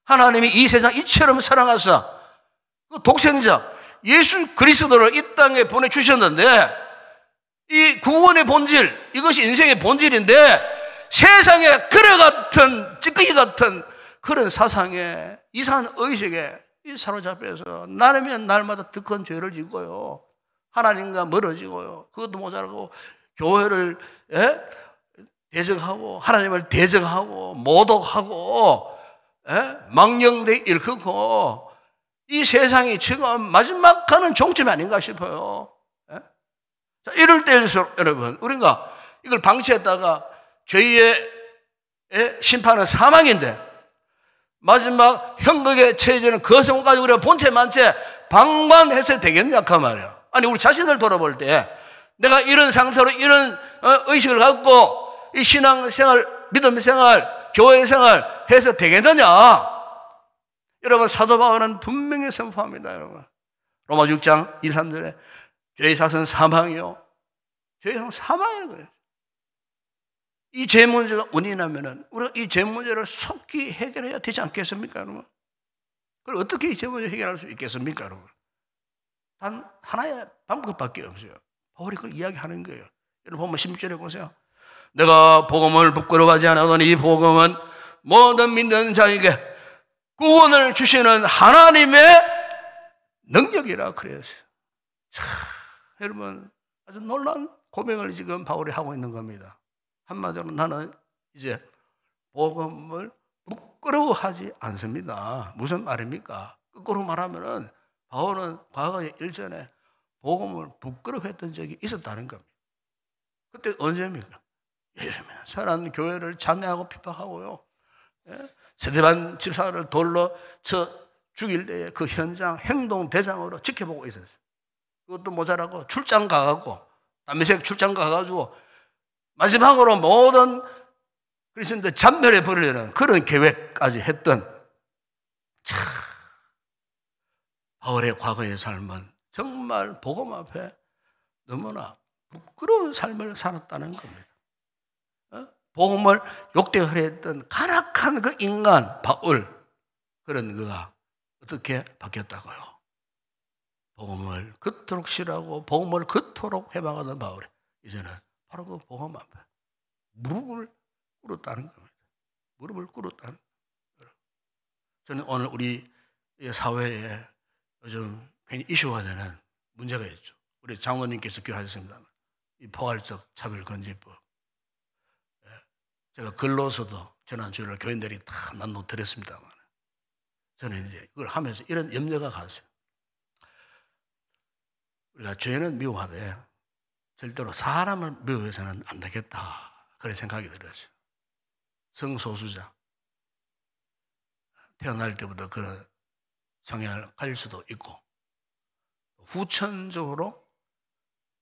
하나님이 이 세상 이처럼 사랑하사 그 독생자 예수 그리스도를 이 땅에 보내주셨는데, 이 구원의 본질, 이것이 인생의 본질인데 세상에 그래 같은, 찌꺼기 같은 그런 사상에, 이상한 의식에 사로잡혀서 날이면 날마다 득한 죄를 짓고요, 하나님과 멀어지고요, 그것도 모자라고 교회를 대적하고 하나님을 대적하고 모독하고 망령되게 일컫고, 이 세상이 지금 마지막 가는 종점이 아닌가 싶어요. 자, 이럴 때일수록 여러분, 우리가 이걸 방치했다가 죄의 심판은 사망인데 마지막 형극에 처해지는 거성을 가지고 우리가 본체 만체 방관해서 되겠냐 그 말이야. 아니, 우리 자신을 돌아볼 때 내가 이런 상태로 이런 의식을 갖고 이 신앙생활, 믿음생활, 교회생활 해서 되겠느냐? 여러분, 사도 바울은 분명히 선포합니다, 여러분. 로마 6장 1, 3절에 죄의 삭은 사망이요, 죄의 삭은 사망이라는 거예요. 이 죄 문제가 원인이라면은 우리가 이 죄 문제를 속히 해결해야 되지 않겠습니까, 여러분? 그럼 어떻게 이 죄 문제를 해결할 수 있겠습니까, 여러분? 단 하나의 방법밖에 없어요. 바울이 그걸 이야기하는 거예요. 여러분 보면 16절에 보세요. 내가 복음을 부끄러워하지 않아도니 이 복음은 모든 믿는 자에게 구원을 주시는 하나님의 능력이라 그랬어요. 여러분, 아주 놀라운 고백을 지금 바울이 하고 있는 겁니다. 한마디로 나는 이제 복음을 부끄러워하지 않습니다. 무슨 말입니까? 거꾸로 말하면은 바울은 과거에 일전에 복음을 부끄러워했던 적이 있었다는 겁니다. 그때 언제입니까? 예수님 사람 교회를 잔해하고 핍박하고요, 스데반 집사를 돌로 쳐 죽일 때에 그 현장 행동 대장으로 지켜보고 있었어요. 그것도 모자라고 출장 가가지고, 담메색 출장 가가지고 마지막으로 모든 그리스도인들 잔멸해 버리려는 그런 계획까지 했던, 참 바울의 과거의 삶은 정말 복음 앞에 너무나 부끄러운 삶을 살았다는 겁니다. 복음을 욕되게 했던 가락한 그 인간 바울, 그런 그가 어떻게 바뀌었다고요? 복음을 그토록 싫어하고 복음을 그토록 해방하던 바울이 이제는 바로 그 복음 앞에 무릎을 꿇었다는 겁니다. 무릎을 꿇었다는 거예요. 저는 오늘 우리 사회에 요즘 굉장히 이슈가 되는 문제가 있죠. 우리 장로님께서 교하셨습니다. 이 포괄적 차별금지법. 제가 글로서도 지난 주일날 교인들이 다 난노 드렸습니다만 저는 이제 이걸 하면서 이런 염려가 갔어요. 우리가 죄는 미워하되 절대로 사람을 미워해서는 안 되겠다. 그런 생각이 들었어요. 성소수자. 태어날 때부터 그런 성향을 가질 수도 있고 후천적으로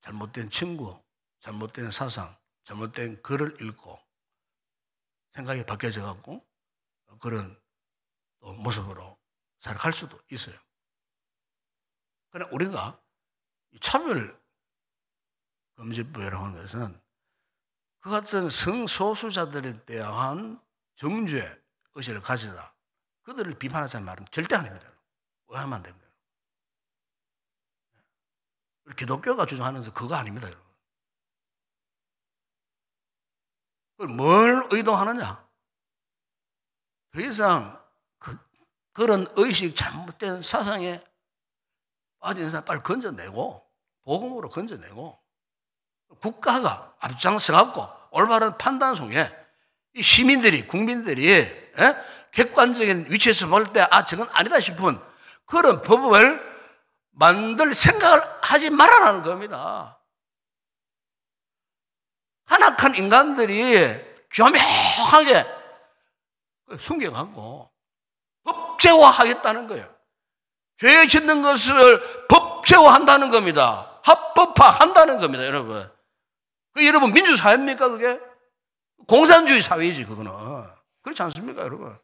잘못된 친구, 잘못된 사상, 잘못된 글을 읽고 생각이 바뀌어져 갖고 그런 또 모습으로 살아갈 수도 있어요. 그러나 우리가 차별 금지법이라고 하는 것은 그 같은 성소수자들에 대한 정죄 의식을 가지다. 그들을 비판하자는 말은 절대 아닙니다. 오해하면 안 됩니다. 기독교가 주장하는 것은 그거 아닙니다, 여러분. 그걸 뭘 의도하느냐? 더 이상 그런 의식, 잘못된 사상에 빠진 사람 빨리 건져내고 복음으로 건져내고 국가가 앞장서갖고 올바른 판단 속에 이 시민들이, 국민들이 객관적인 위치에서 볼 때 저건 아니다 싶은 그런 법을 만들 생각을 하지 말아라는 겁니다. 한악한 인간들이 교묘하게 숨겨갖고 법제화하겠다는 거예요. 죄 짓는 것을 법제화한다는 겁니다. 합법화한다는 겁니다, 여러분. 여러분 민주사회입니까, 그게? 공산주의 사회이지, 그거는. 그렇지 않습니까, 여러분?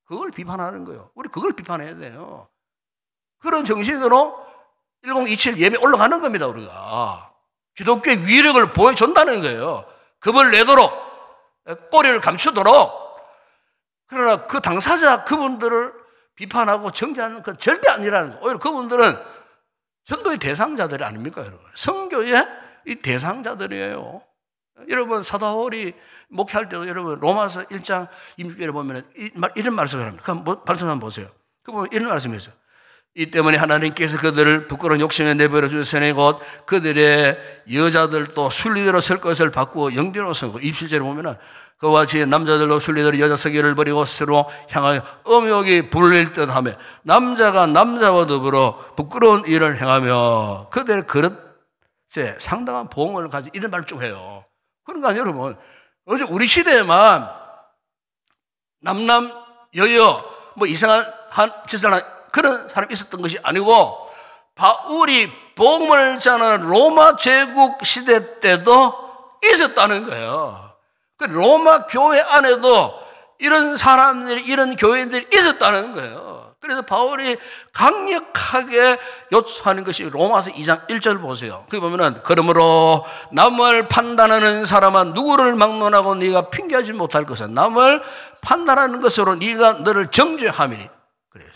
그걸 비판하는 거예요. 우리 그걸 비판해야 돼요. 그런 정신으로 1027 예배 올라가는 겁니다, 우리가. 기독교의 위력을 보여준다는 거예요. 겁을 내도록, 꼬리를 감추도록. 그러나 그 당사자, 그분들을 비판하고 정죄하는 건 절대 아니라는 거예요. 오히려 그분들은 전도의 대상자들이 아닙니까, 여러분? 성교의 이 대상자들이에요. 여러분, 사도 바울이 목회할 때도 여러분, 로마서 1장 26절에 보면 이런 말씀을 합니다. 그 말씀 한번 보세요. 그 보면 이런 말씀이죠. 이 때문에 하나님께서 그들을 부끄러운 욕심에 내버려 주시니 곧 그들의 여자들도 순리대로 설 것을 바꾸어 영대로 서고 27절에 보면은 그와 같이 남자들도 순리대로 여자 서기를 버리고 스스로 향하여 음욕이 불릴 듯하며 남자가 남자와 더불어 부끄러운 일을 행하며 그들의 그릇에 상당한 보응을 가지고 이런 말을 쭉 해요. 그러니까 여러분, 어제 우리 시대에만 남남 여여 뭐 이상한 짓을 그런 사람이 있었던 것이 아니고 바울이 복음을 전하는 로마 제국 시대 때도 있었다는 거예요. 그 로마 교회 안에도 이런 사람들이, 이런 교회인들이 있었다는 거예요. 그래서 바울이 강력하게 요청하는 것이 로마서 2장 1절 보세요. 거기 보면은 그러므로 남을 판단하는 사람아 누구를 막론하고 네가 핑계하지 못할 것은 남을 판단하는 것으로 네가 너를 정죄함이니. 그래요.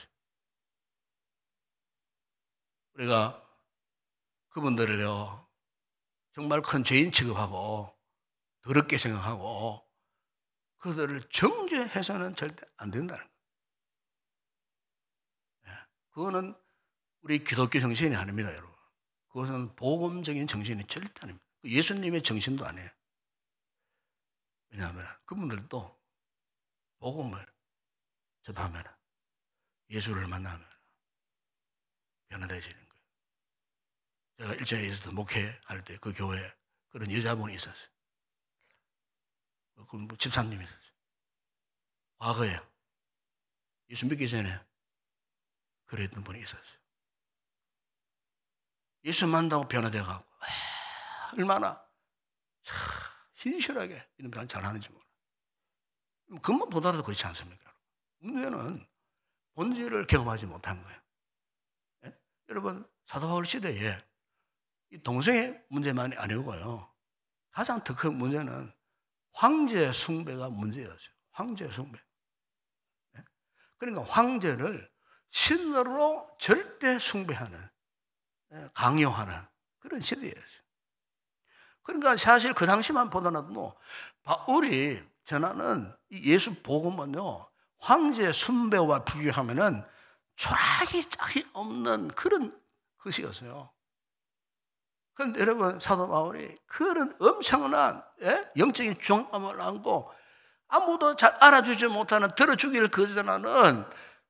우리가 그분들을요 정말 큰 죄인 취급하고 더럽게 생각하고 그들을 정죄해서는 절대 안 된다는 거예요. 그거는 우리 기독교 정신이 아닙니다, 여러분. 그것은 복음적인 정신이 절대 아닙니다. 예수님의 정신도 아니에요. 왜냐하면 그분들도 복음을 접하면 예수를 만나면 변화되어지는 거예요. 제가 일제에서도 목회할 때 그 교회에 그런 여자분이 있었어요. 그 집사님이 있었어요. 과거에 예수 믿기 전에 그랬던 분이 있었어요. 예수 만나고 변화되어가고 얼마나 신실하게 이런 변화 잘하는지 몰라요. 그것만 보더라도 그렇지 않습니까? 문제는 본질을 경험하지 못한 거예요. 예? 여러분, 사도 바울 시대에 이 동성애 문제만이 아니고요. 가장 더 큰 문제는 황제 숭배가 문제였어요. 황제 숭배. 예? 그러니까 황제를 신으로 절대 숭배하는 강요하는 그런 시대였어요. 그러니까 사실 그 당시만 보더라도 바울이 전하는 예수 복음은요, 황제 순배와 비교하면은 초라하기 짝이 없는 그런 것이었어요. 그런데 여러분, 사도 바울이 그런 엄청난 영적인 중함을 안고 아무도 잘 알아주지 못하는, 들어주기를 거절하는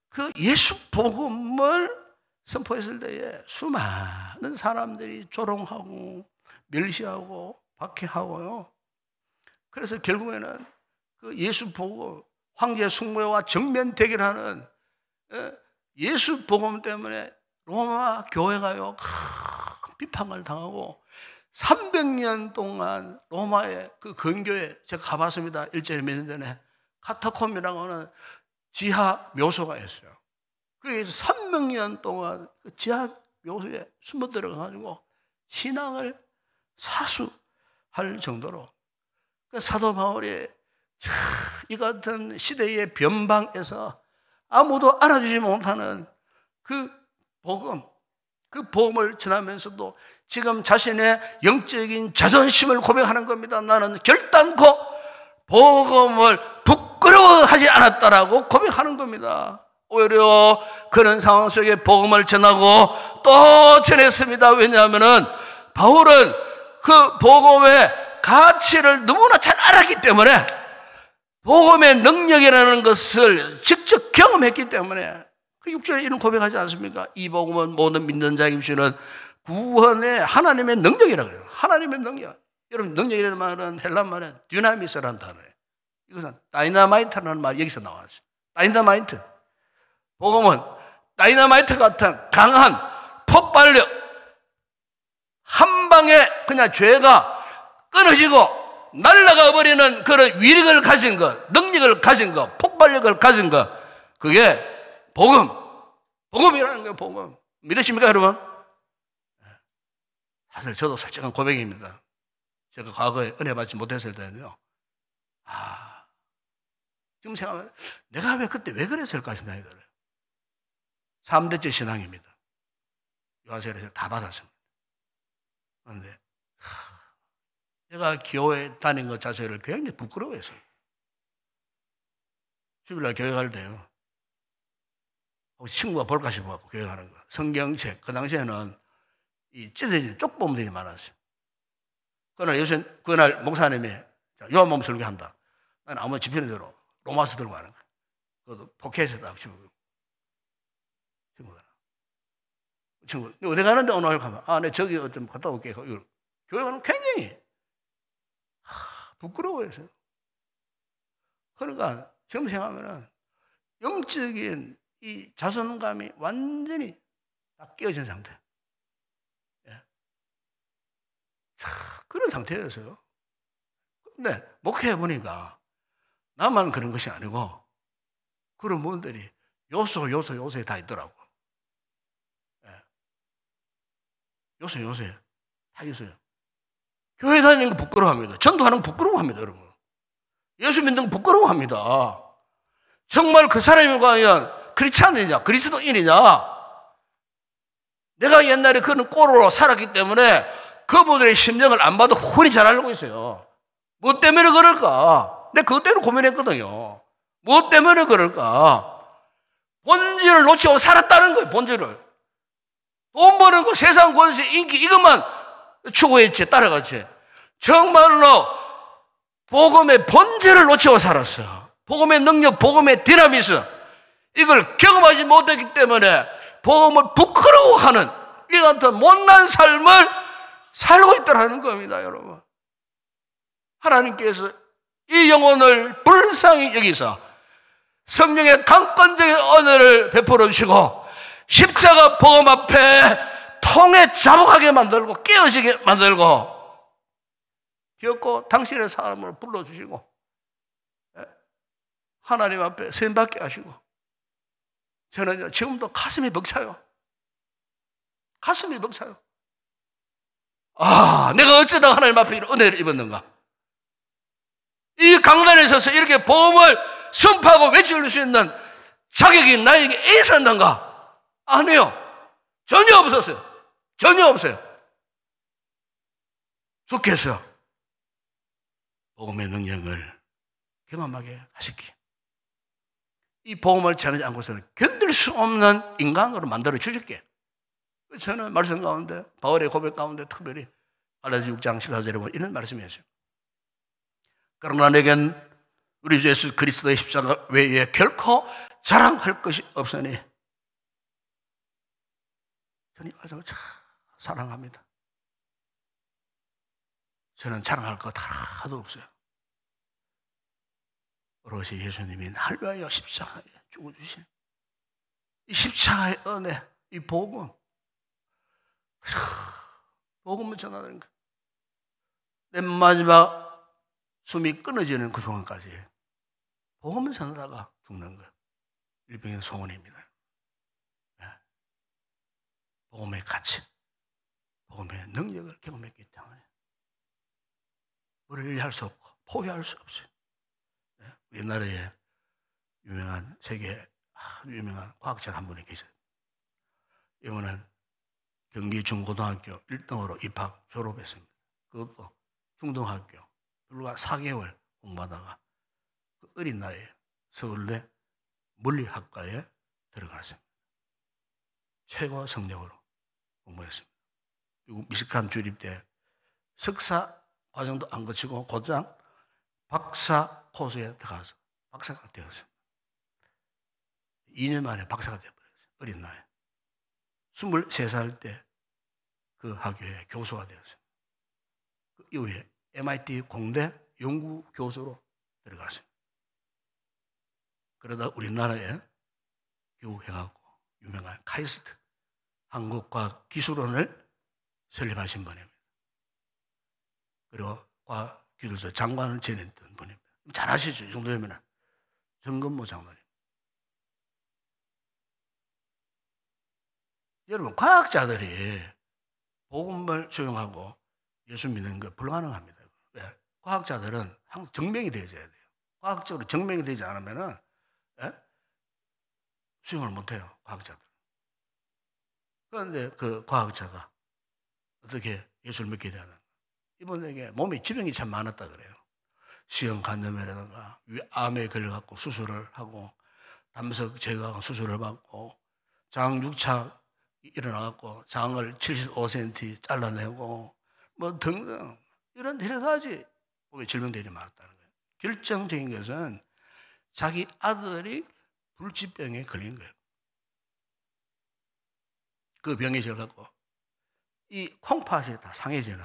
그 예수 복음을 선포했을 때에 수많은 사람들이 조롱하고 멸시하고 박해하고요. 그래서 결국에는 그 예수 복음, 황제 숭배와 정면 대결하는 예수 복음 때문에 로마 교회가요 큰 비판을 당하고 300년 동안 로마의 그 근교에 제가 가봤습니다. 일주일 몇 년 전에 카타콤이라고 하는 지하 묘소가 있어요. 그래서 300년 동안 그 지하 묘소에 숨어 들어가가지고 신앙을 사수할 정도로 그 사도 바울이 이 같은 시대의 변방에서 아무도 알아주지 못하는 그 복음을 전하면서도 지금 자신의 영적인 자존심을 고백하는 겁니다. 나는 결단코 복음을 부끄러워하지 않았다라고 고백하는 겁니다. 오히려 그런 상황 속에 복음을 전하고 또 전했습니다. 왜냐하면 바울은 그 복음의 가치를 너무나 잘 알았기 때문에, 복음의 능력이라는 것을 직접 경험했기 때문에 그 6절에 이런 고백하지 않습니까? 이 복음은 모든 믿는 자에게 주시는 구원의 하나님의 능력이라고 해요. 하나님의 능력. 여러분, 능력이라는 말은 헬라 말은 dynamit라는 단어예요. 이것은 다이너마이트라는 말이 여기서 나왔어요. 다이너마이트. 복음은 다이너마이트 같은 강한 폭발력, 한 방에 그냥 죄가 끊어지고 날아가 버리는 그런 위력을 가진 것, 능력을 가진 것, 폭발력을 가진 것, 그게 복음이라는 거예요. 복음. 믿으십니까, 여러분? 사실 저도 솔직한 고백입니다. 제가 과거에 은혜 받지 못했을 때는요, 지금 생각하면 내가 그때 왜 그랬을까 생각이 들어요. 3대째 신앙입니다. 요한세례에서 다 받았습니다. 그런데 제가 교회 다닌 것 자체를 굉장히 부끄러워했어요. 주일날 교회 갈 때요, 혹시 친구가 볼까 싶어갖고 교회 가는 거. 성경책, 그 당시에는 이 찢어진 쪽보험들이 많았어요. 그날 목사님이 요한복음 설교한다. 나는 아무 집히는 대로 로마서 들고 가는 거야. 그것도 포켓에서 딱 집어요. 친구, 어디 가는데 오늘 가면, 네, 저기 좀 갔다 올게. 교회 가는 굉장히 부끄러워해서요. 그러니까 지금 생각하면 영적인 이 자존감이 완전히 다 깨어진 상태. 그런 상태였어요. 근데 목회해 보니까 나만 그런 것이 아니고 그런 분들이 요소에 다 있더라고. 요소에 다 있어요. 교회 다니는 거 부끄러워합니다. 전도하는 거 부끄러워합니다, 여러분. 예수 믿는 거 부끄러워합니다. 정말 그 사람이 과연 크리스찬이냐, 그리스도인이냐? 내가 옛날에 그런 꼴로 살았기 때문에 그분들의 심정을 안 봐도 훤히 잘 알고 있어요. 뭐 때문에 그럴까? 내가 그것 때문에 고민했거든요. 뭐 때문에 그럴까? 본질을 놓치고 살았다는 거예요, 본질을. 돈 버는 거, 세상 권세, 인기, 이것만 추구했지, 따라갔지. 정말로 복음의 본질을 놓치고 살았어. 복음의 능력, 복음의 디나미스, 이걸 경험하지 못했기 때문에 복음을 부끄러워하는 이 같은 못난 삶을 살고 있다는 겁니다, 여러분. 하나님께서 이 영혼을 불쌍히 여기서 성령의 강권적인 은혜를 베풀어 주시고 십자가 복음 앞에 통에 자복하게 만들고 깨어지게 만들고 기었고 당신의 사람을 불러주시고 하나님 앞에 세임받게 하시고, 저는 지금도 가슴이 벅차요. 가슴이 벅차요. 내가 어쩌다 하나님 앞에 이런 은혜를 입었는가. 이 강단에 서서 이렇게 복음을 선포하고 외칠 수 있는 자격이 나에게 있었는가? 아니요. 전혀 없었어요. 전혀 없어요. 주께서 복음의 능력을 경험하게 하시기, 이 복음을 전하지 않고서는 견딜 수 없는 인간으로 만들어 주셨기에, 저는 말씀 가운데, 바울의 고백 가운데 특별히 갈라디아 6장 14절에 보면 이런 말씀이었어요. 그러나 내겐 우리 주 예수 그리스도의 십자가 외에 결코 자랑할 것이 없으니, 저는 이 말씀을 참 사랑합니다. 저는 자랑할 것 하나도 없어요. 오롯이 예수님이 날 위하여 십자가에 죽어주신 이 십자가의 은혜, 이 복음, 복음을 전하는 것, 내 마지막 숨이 끊어지는 그 순간까지 복음을 전하다가 죽는 것, 일병의 소원입니다. 복음의 가치, 복음의 능력을 경험했기 때문에 우리를 할 수 없고 포기할 수 없어요. 우리나라에 유명한, 세계 유명한 과학자 한 분이 계세요. 이분은 경기 중고등학교 1등으로 입학 졸업했습니다. 그것도 중등학교 불과 4개월 공부하다가 그 어린 나이에 서울대 물리학과에 들어갔습니다. 최고 성적으로 공부했습니다. 그리고 미식한 주립대 석사 과정도 안 거치고 곧장 박사 코스에 들어가서 박사가 되었습니다. 2년 만에 박사가 되어버렸어요. 어린 나이에. 23살 때 그 학교에 교수가 되었어요. 그 이후에 MIT 공대 연구 교수로 들어갔어요. 그러다 우리나라에 교육해갖고 유명한 카이스트 한국과학기술원을 설립하신 분입니다. 그리고 과학기술사 장관을 지냈던 분입니다. 잘 아시죠? 이 정도면 정근모 장관님. 여러분, 과학자들이 복음을 수용하고 예수 믿는 거 불가능합니다. 왜? 과학자들은 항상 증명이 되어져야 돼요. 과학적으로 증명이 되지 않으면 수용을 못해요. 과학자들. 그런데 그 과학자가 어떻게 예수를 믿게 되는, 이분에게 몸에 질병이 참 많았다 그래요. 시형 간염이라든가 암에 걸려갖고 수술을 하고 담석 제거하고 수술을 받고 장 6차 일어나갖고 장을 75cm 잘라내고 뭐 등등 이런 여러 가지 몸에 질병들이 많았다는 거예요. 결정적인 것은 자기 아들이 불치병에 걸린 거예요. 그 병이 져갖고 이 콩팥이 다 상해지는.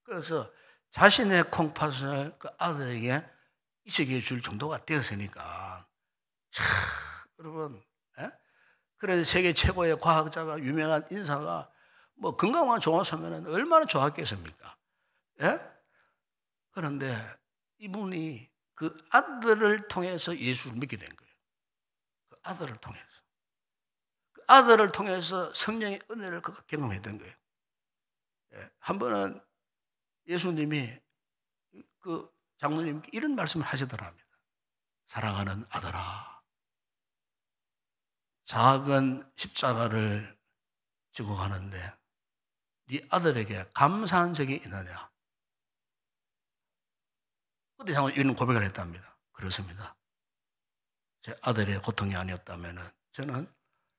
그래서 자신의 콩팥을 그 아들에게 이식해 줄 정도가 되었으니까, 참, 여러분, 그래서 세계 최고의 과학자가, 유명한 인사가 뭐 건강만 좋았으면 얼마나 좋았겠습니까? 그런데 이분이 그 아들을 통해서 예수를 믿게 된 거예요. 그 아들을 통해서. 그 아들을 통해서 성령의 은혜를 그가 경험했던 거예요. 한 번은 예수님이 그 장로님께 이런 말씀을 하시더랍니다. 사랑하는 아들아, 작은 십자가를 지고 가는데 네 아들에게 감사한 적이 있느냐? 그때 장로님 이런 고백을 했답니다. 그렇습니다. 제 아들의 고통이 아니었다면 저는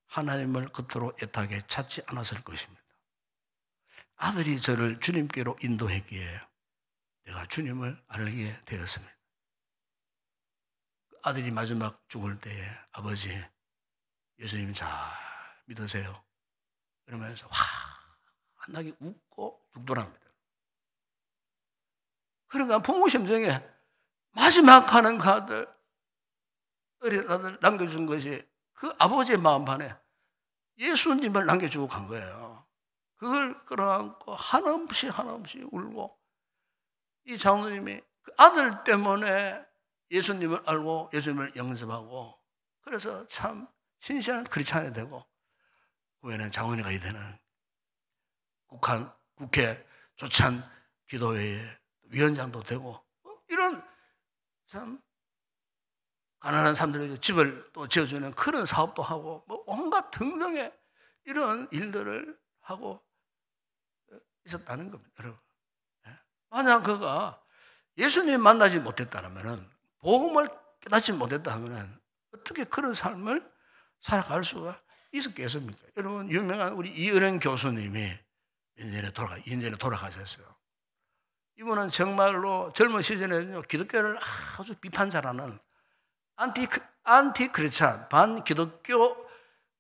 하나님을 겉으로 애타게 찾지 않았을 것입니다. 아들이 저를 주님께로 인도했기에 내가 주님을 알게 되었습니다. 아들이 마지막 죽을 때에 아버지, 예수님 잘 믿으세요. 그러면서 환하게 웃고 죽더랍니다. 그러니까 부모 심정에 마지막 하는 그 아들, 어린 아들 남겨준 것이 그 아버지의 마음 반에 예수님을 남겨주고 간 거예요. 그걸 끌어안고 한없이 울고, 이 장로님이 그 아들 때문에 예수님을 알고 예수님을 영접하고, 그래서 참 신실한 크리스찬이 되고, 후에는 장로님이 되는 국회 조찬 기도회의 위원장도 되고, 이런 참 가난한 사람들에게 집을 또 지어주는 그런 사업도 하고, 뭐 온갖 등등의 이런 일들을 하고, 있었다는 겁니다, 여러분. 만약 그가 예수님 만나지 못했다면, 복음을 깨닫지 못했다면 어떻게 그런 삶을 살아갈 수가 있었겠습니까? 여러분, 유명한 우리 이은영 교수님이 인전에 돌아가셨어요. 이분은 정말로 젊은 시절에는 기독교를 아주 비판자라는 안티크리스찬, 반기독교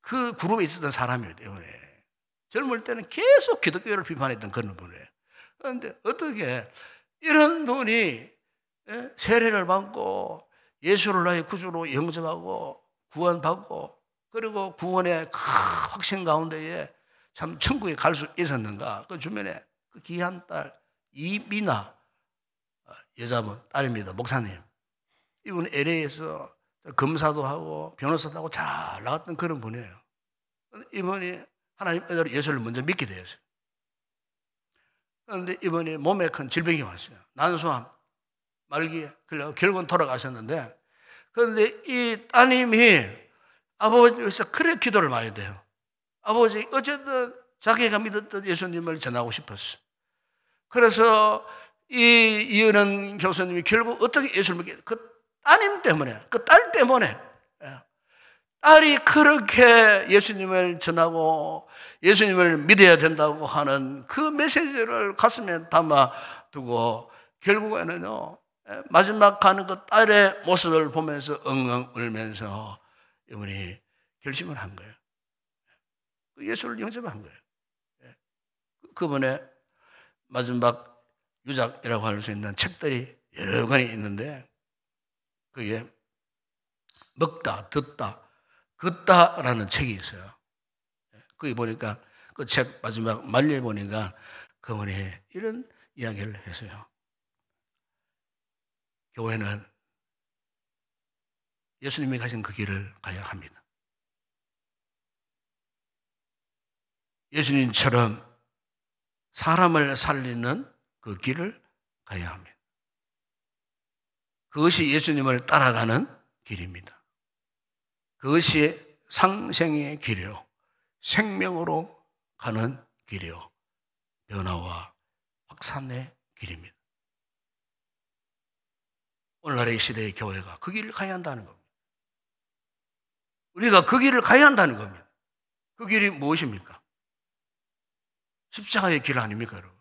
그 그룹에 있었던 사람이기 때문에 젊을 때는 계속 기독교를 비판했던 그런 분이에요. 그런데 어떻게 이런 분이 세례를 받고 예수를 나의 구주로 영접하고 구원받고 그리고 구원의 확신 가운데에 참 천국에 갈 수 있었는가? 그 주변에 그 귀한 딸 이미나 여자분 딸입니다. 목사님. 이분 LA에서 검사도 하고 변호사도 하고 잘 나갔던 그런 분이에요. 이분이 하나님 은혜로 예수를 먼저 믿게 되었어요. 그런데 이분이 몸에 큰 질병이 왔어요. 난소암, 말기에. 결국은 돌아가셨는데, 그런데 이 따님이 아버지에서 그래 기도를 많이 돼요. 아버지, 어쨌든 자기가 믿었던 예수님을 전하고 싶었어. 그래서 이은은 교수님이 결국 어떻게 예수를 믿게, 그 따님 때문에, 그 딸 때문에, 딸이 그렇게 예수님을 전하고 예수님을 믿어야 된다고 하는 그 메시지를 가슴에 담아두고 결국에는요, 마지막 가는 그 딸의 모습을 보면서 엉엉 울면서 이분이 결심을 한 거예요. 예수를 영접한 거예요. 그분의 마지막 유작이라고 할 수 있는 책들이 여러 권이 있는데 그게 먹다, 듣다, 걷다라는 책이 있어요. 거기 보니까 그 책 마지막 말려에 보니까 그분이 이런 이야기를 했어요. 교회는 예수님이 가신 그 길을 가야 합니다. 예수님처럼 사람을 살리는 그 길을 가야 합니다. 그것이 예수님을 따라가는 길입니다. 그것이 상생의 길이요, 생명으로 가는 길이요, 변화와 확산의 길입니다. 오늘날의 시대의 교회가 그 길을 가야 한다는 겁니다. 우리가 그 길을 가야 한다는 겁니다. 그 길이 무엇입니까? 십자가의 길 아닙니까, 여러분?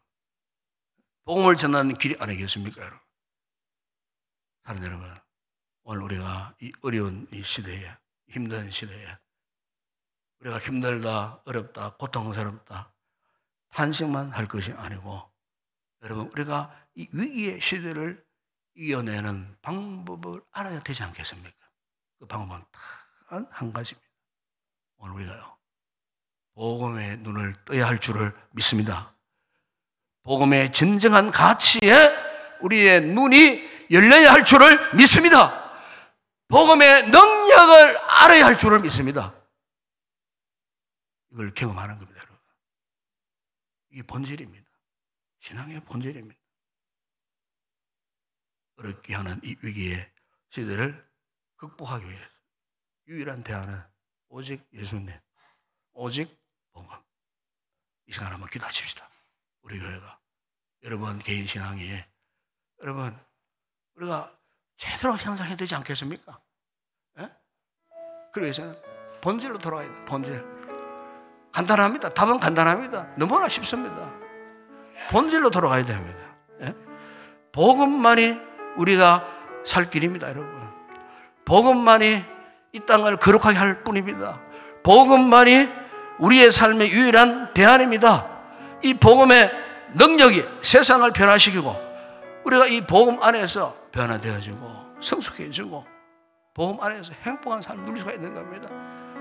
복음을 전하는 길이 아니겠습니까, 여러분? 다른 여러분, 오늘 우리가 이 어려운 이 시대에, 힘든 시대에 우리가 힘들다, 어렵다, 고통스럽다 탄식만 할 것이 아니고, 여러분, 우리가 이 위기의 시대를 이겨내는 방법을 알아야 되지 않겠습니까? 그 방법은 딱 한 가지입니다. 오늘 우리가요, 복음의 눈을 떠야 할 줄을 믿습니다. 복음의 진정한 가치에 우리의 눈이 열려야 할 줄을 믿습니다. 복음의 능력을 알아야 할 줄을 믿습니다. 이걸 경험하는 겁니다, 여러분. 이게 본질입니다. 신앙의 본질입니다. 어렵게 하는 이 위기의 시대를 극복하기 위해서 유일한 대안은 오직 예수님, 오직 복음. 이 시간 한번 기도하십시다. 우리 교회가, 여러분 개인 신앙이, 여러분 우리가 제대로 향상해야 되지 않겠습니까? 그래서 본질로 돌아가야 돼요. 본질. 간단합니다. 답은 간단합니다. 너무나 쉽습니다. 본질로 돌아가야 됩니다. 복음만이 우리가 살 길입니다, 여러분. 복음만이 이 땅을 거룩하게 할 뿐입니다. 복음만이 우리의 삶의 유일한 대안입니다. 이 복음의 능력이 세상을 변화시키고 우리가 이 복음 안에서 변화되어지고 성숙해지고 복음 안에서 행복한 삶을 누릴 수가 있는 겁니다.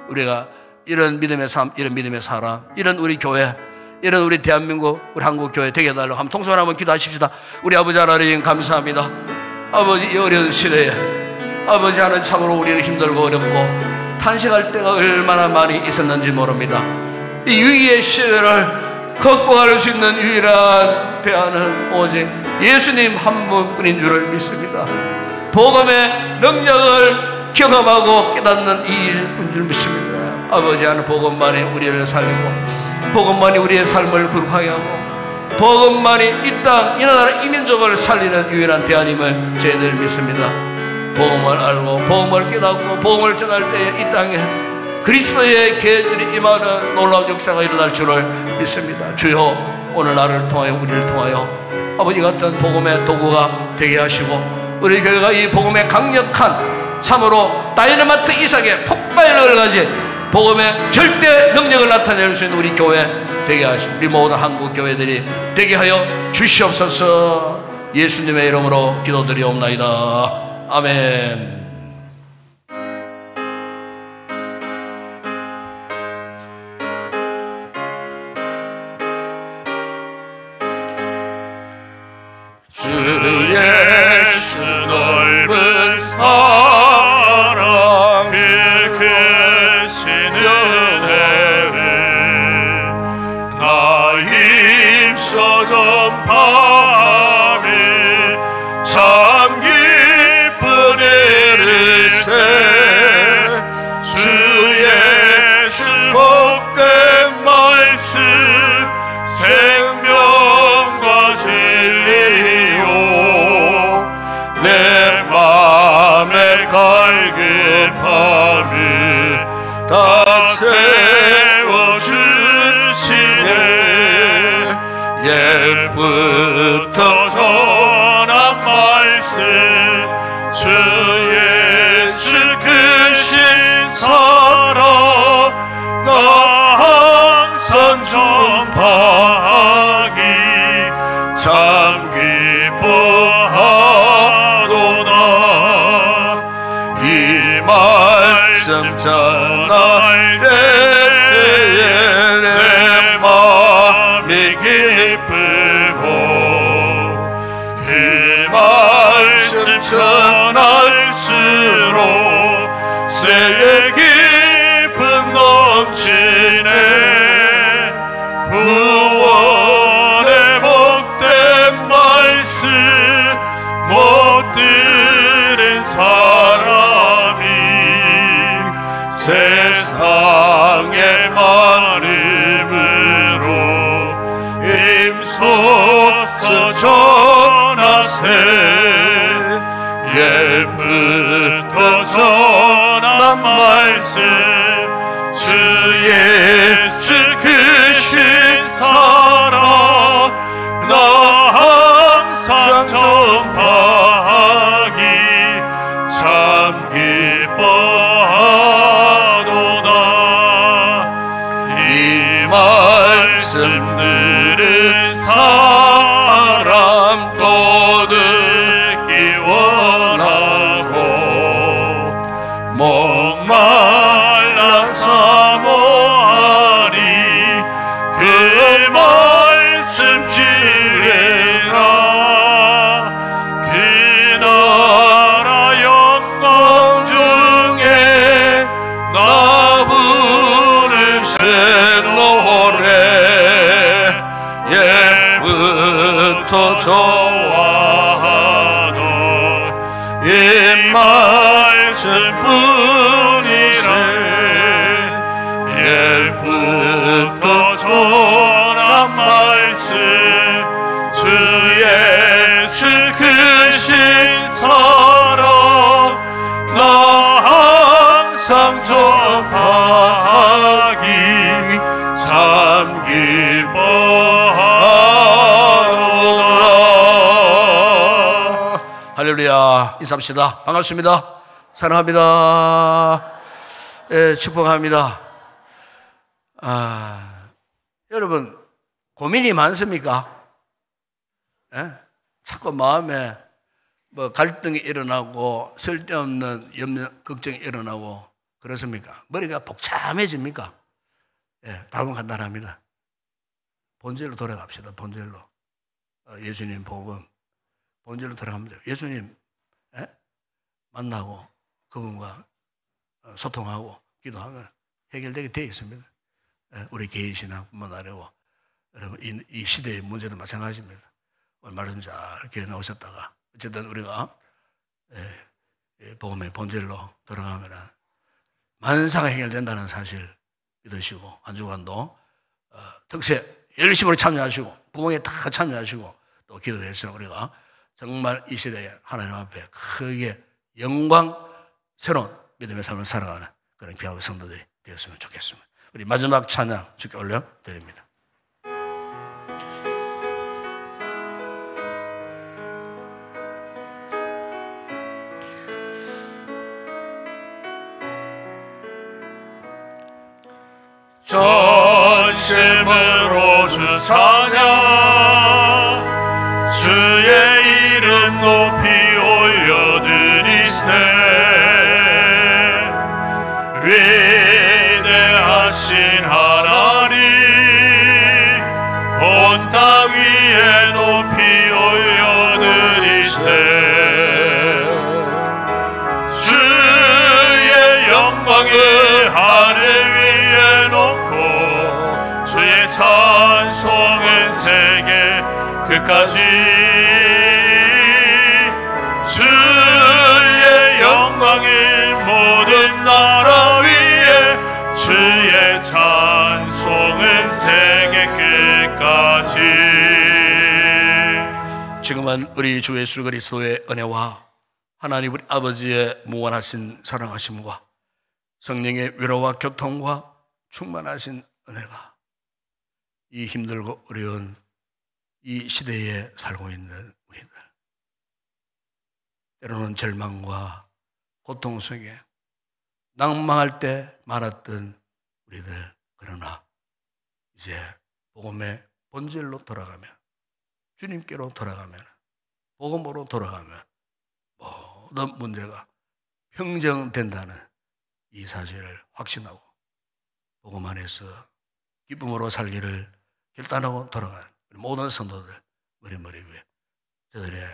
우리가 이런 믿음의 삶, 이런 믿음의 사람, 이런 우리 교회, 이런 우리 대한민국, 우리 한국 교회 되게 해달라고 한번 통성을 한번 기도하십시다. 우리 아버지 하나님 감사합니다. 아버지, 이 어려운 시대에 아버지 하나님, 참으로 우리는 힘들고 어렵고 탄식할 때가 얼마나 많이 있었는지 모릅니다. 이 위기의 시대를 극복할 수 있는 유일한 대안은 오직 예수님 한 분뿐인 줄을 믿습니다. 복음의 능력을 경험하고 깨닫는 이 일뿐인 줄 믿습니다. 아버지 하나님, 복음만이 우리를 살리고 복음만이 우리의 삶을 거룩하게 하고 복음만이 이 땅, 이 나라, 이 민족을 살리는 유일한 대안임을 저희들 믿습니다. 복음을 알고 복음을 깨닫고 복음을 전할 때에 이 땅에 그리스도의 계절이 임하는 놀라운 역사가 일어날 줄을 믿습니다. 주여, 오늘 나를 통하여 우리를 통하여 아버지 같은 복음의 도구가 되게 하시고 우리 교회가 이 복음의 강력한 참으로 다이너마이트 이상의 폭발력을 가진 복음의 절대 능력을 나타낼 수 있는 우리 교회 되게 하시고 우리 모든 한국 교회들이 되게 하여 주시옵소서. 예수님의 이름으로 기도드리옵나이다. 아멘. 주 예수 넓은 사랑 크신 은혜를 나 힘써전 밤에 참 기쁜 이르세 주 예수 복된 말씀 생명과 진리요 내 맘의 갈급함을 다 채워주시네 옛부터 전한 말씀 주 예수 크신 사랑 나 항상 전파하기 참 기뻐하도다 이 말씀 전할 때에 내 마음이 기쁘고 그 말씀 전할수록 새의 기쁨 넘치네 구원의 복된 말씀 못 들은 사람이 세상의 마음으로 힘써서 전하세 옛부터 전한 말씀 주 예수 크신 사랑 나 항상 전파하기 참 기뻐하도다 이 말씀 들은 사람 또 듣기 원하고 목말라 사모하니 그 말씀 지으라 그 나라 영광 중에 나 부를 새 노래 예부터 좋아하던 이 말씀뿐이래 옛부터 전한 말씀 주 예수 크신 사랑 나 항상 전파하기 참 기뻐하노라. 할렐루야. 인사합시다. 반갑습니다. 사랑합니다. 예, 축복합니다. 여러분 고민이 많습니까? 예? 자꾸 마음에 뭐 갈등이 일어나고 쓸데없는 염려, 걱정이 일어나고 그렇습니까? 머리가 복잡해집니까? 예, 답은 간단합니다. 본질로 돌아갑시다. 본질로. 예수님 복음 본질로 돌아갑니다. 예수님 만나고 그분과 소통하고 기도하면 해결되게 되어 있습니다. 우리 개인신앙뿐만 아니고 여러분 이 시대의 문제도 마찬가지입니다. 오늘 말씀 잘 이렇게 나오셨다가 어쨌든 우리가 복음의 본질로 돌아가면 만사가 해결된다는 사실 믿으시고 한 주간도 특세 열심히 참여하시고 부모에 다 참여하시고 또 기도해서 우리가 정말 이 시대에 하나님 앞에 크게 영광스러운 믿음의 삶을 살아가는 그런 귀한 성도들이 되었으면 좋겠습니다. 우리 마지막 찬양 주께 올려드립니다. 전심으로 주 찬양 주의 이름 높이 올려드리세 위대하신 하나님 온 땅 위에 높이 올려드리세 주의 영광을 하늘 위에 놓고 주의 찬송은 세계 끝까지 주의 영광을 모든 나라 위에 주의 찬송은 세계 끝까지. 지금은 우리 주 예수 그리스도의 은혜와 하나님 우리 아버지의 무한하신 사랑하심과 성령의 위로와 교통과 충만하신 은혜가 이 힘들고 어려운 이 시대에 살고 있는 우리들, 때로는 절망과 고통 속에 낭망할 때 많았던 우리들, 그러나 이제 복음의 본질로 돌아가면, 주님께로 돌아가면, 복음으로 돌아가면 모든 문제가 평정된다는 이 사실을 확신하고 복음 안에서 기쁨으로 살기를 결단하고 돌아가는 모든 성도들 머리 위에, 저들의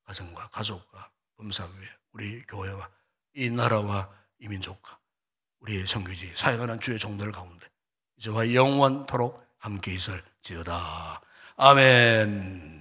가정과 가족과 범사 위에, 우리 교회와 이 나라와 이 민족과 우리의 선교지 사역하는 주의 종들 가운데 이제와 영원토록 함께 있을지어다. 아멘.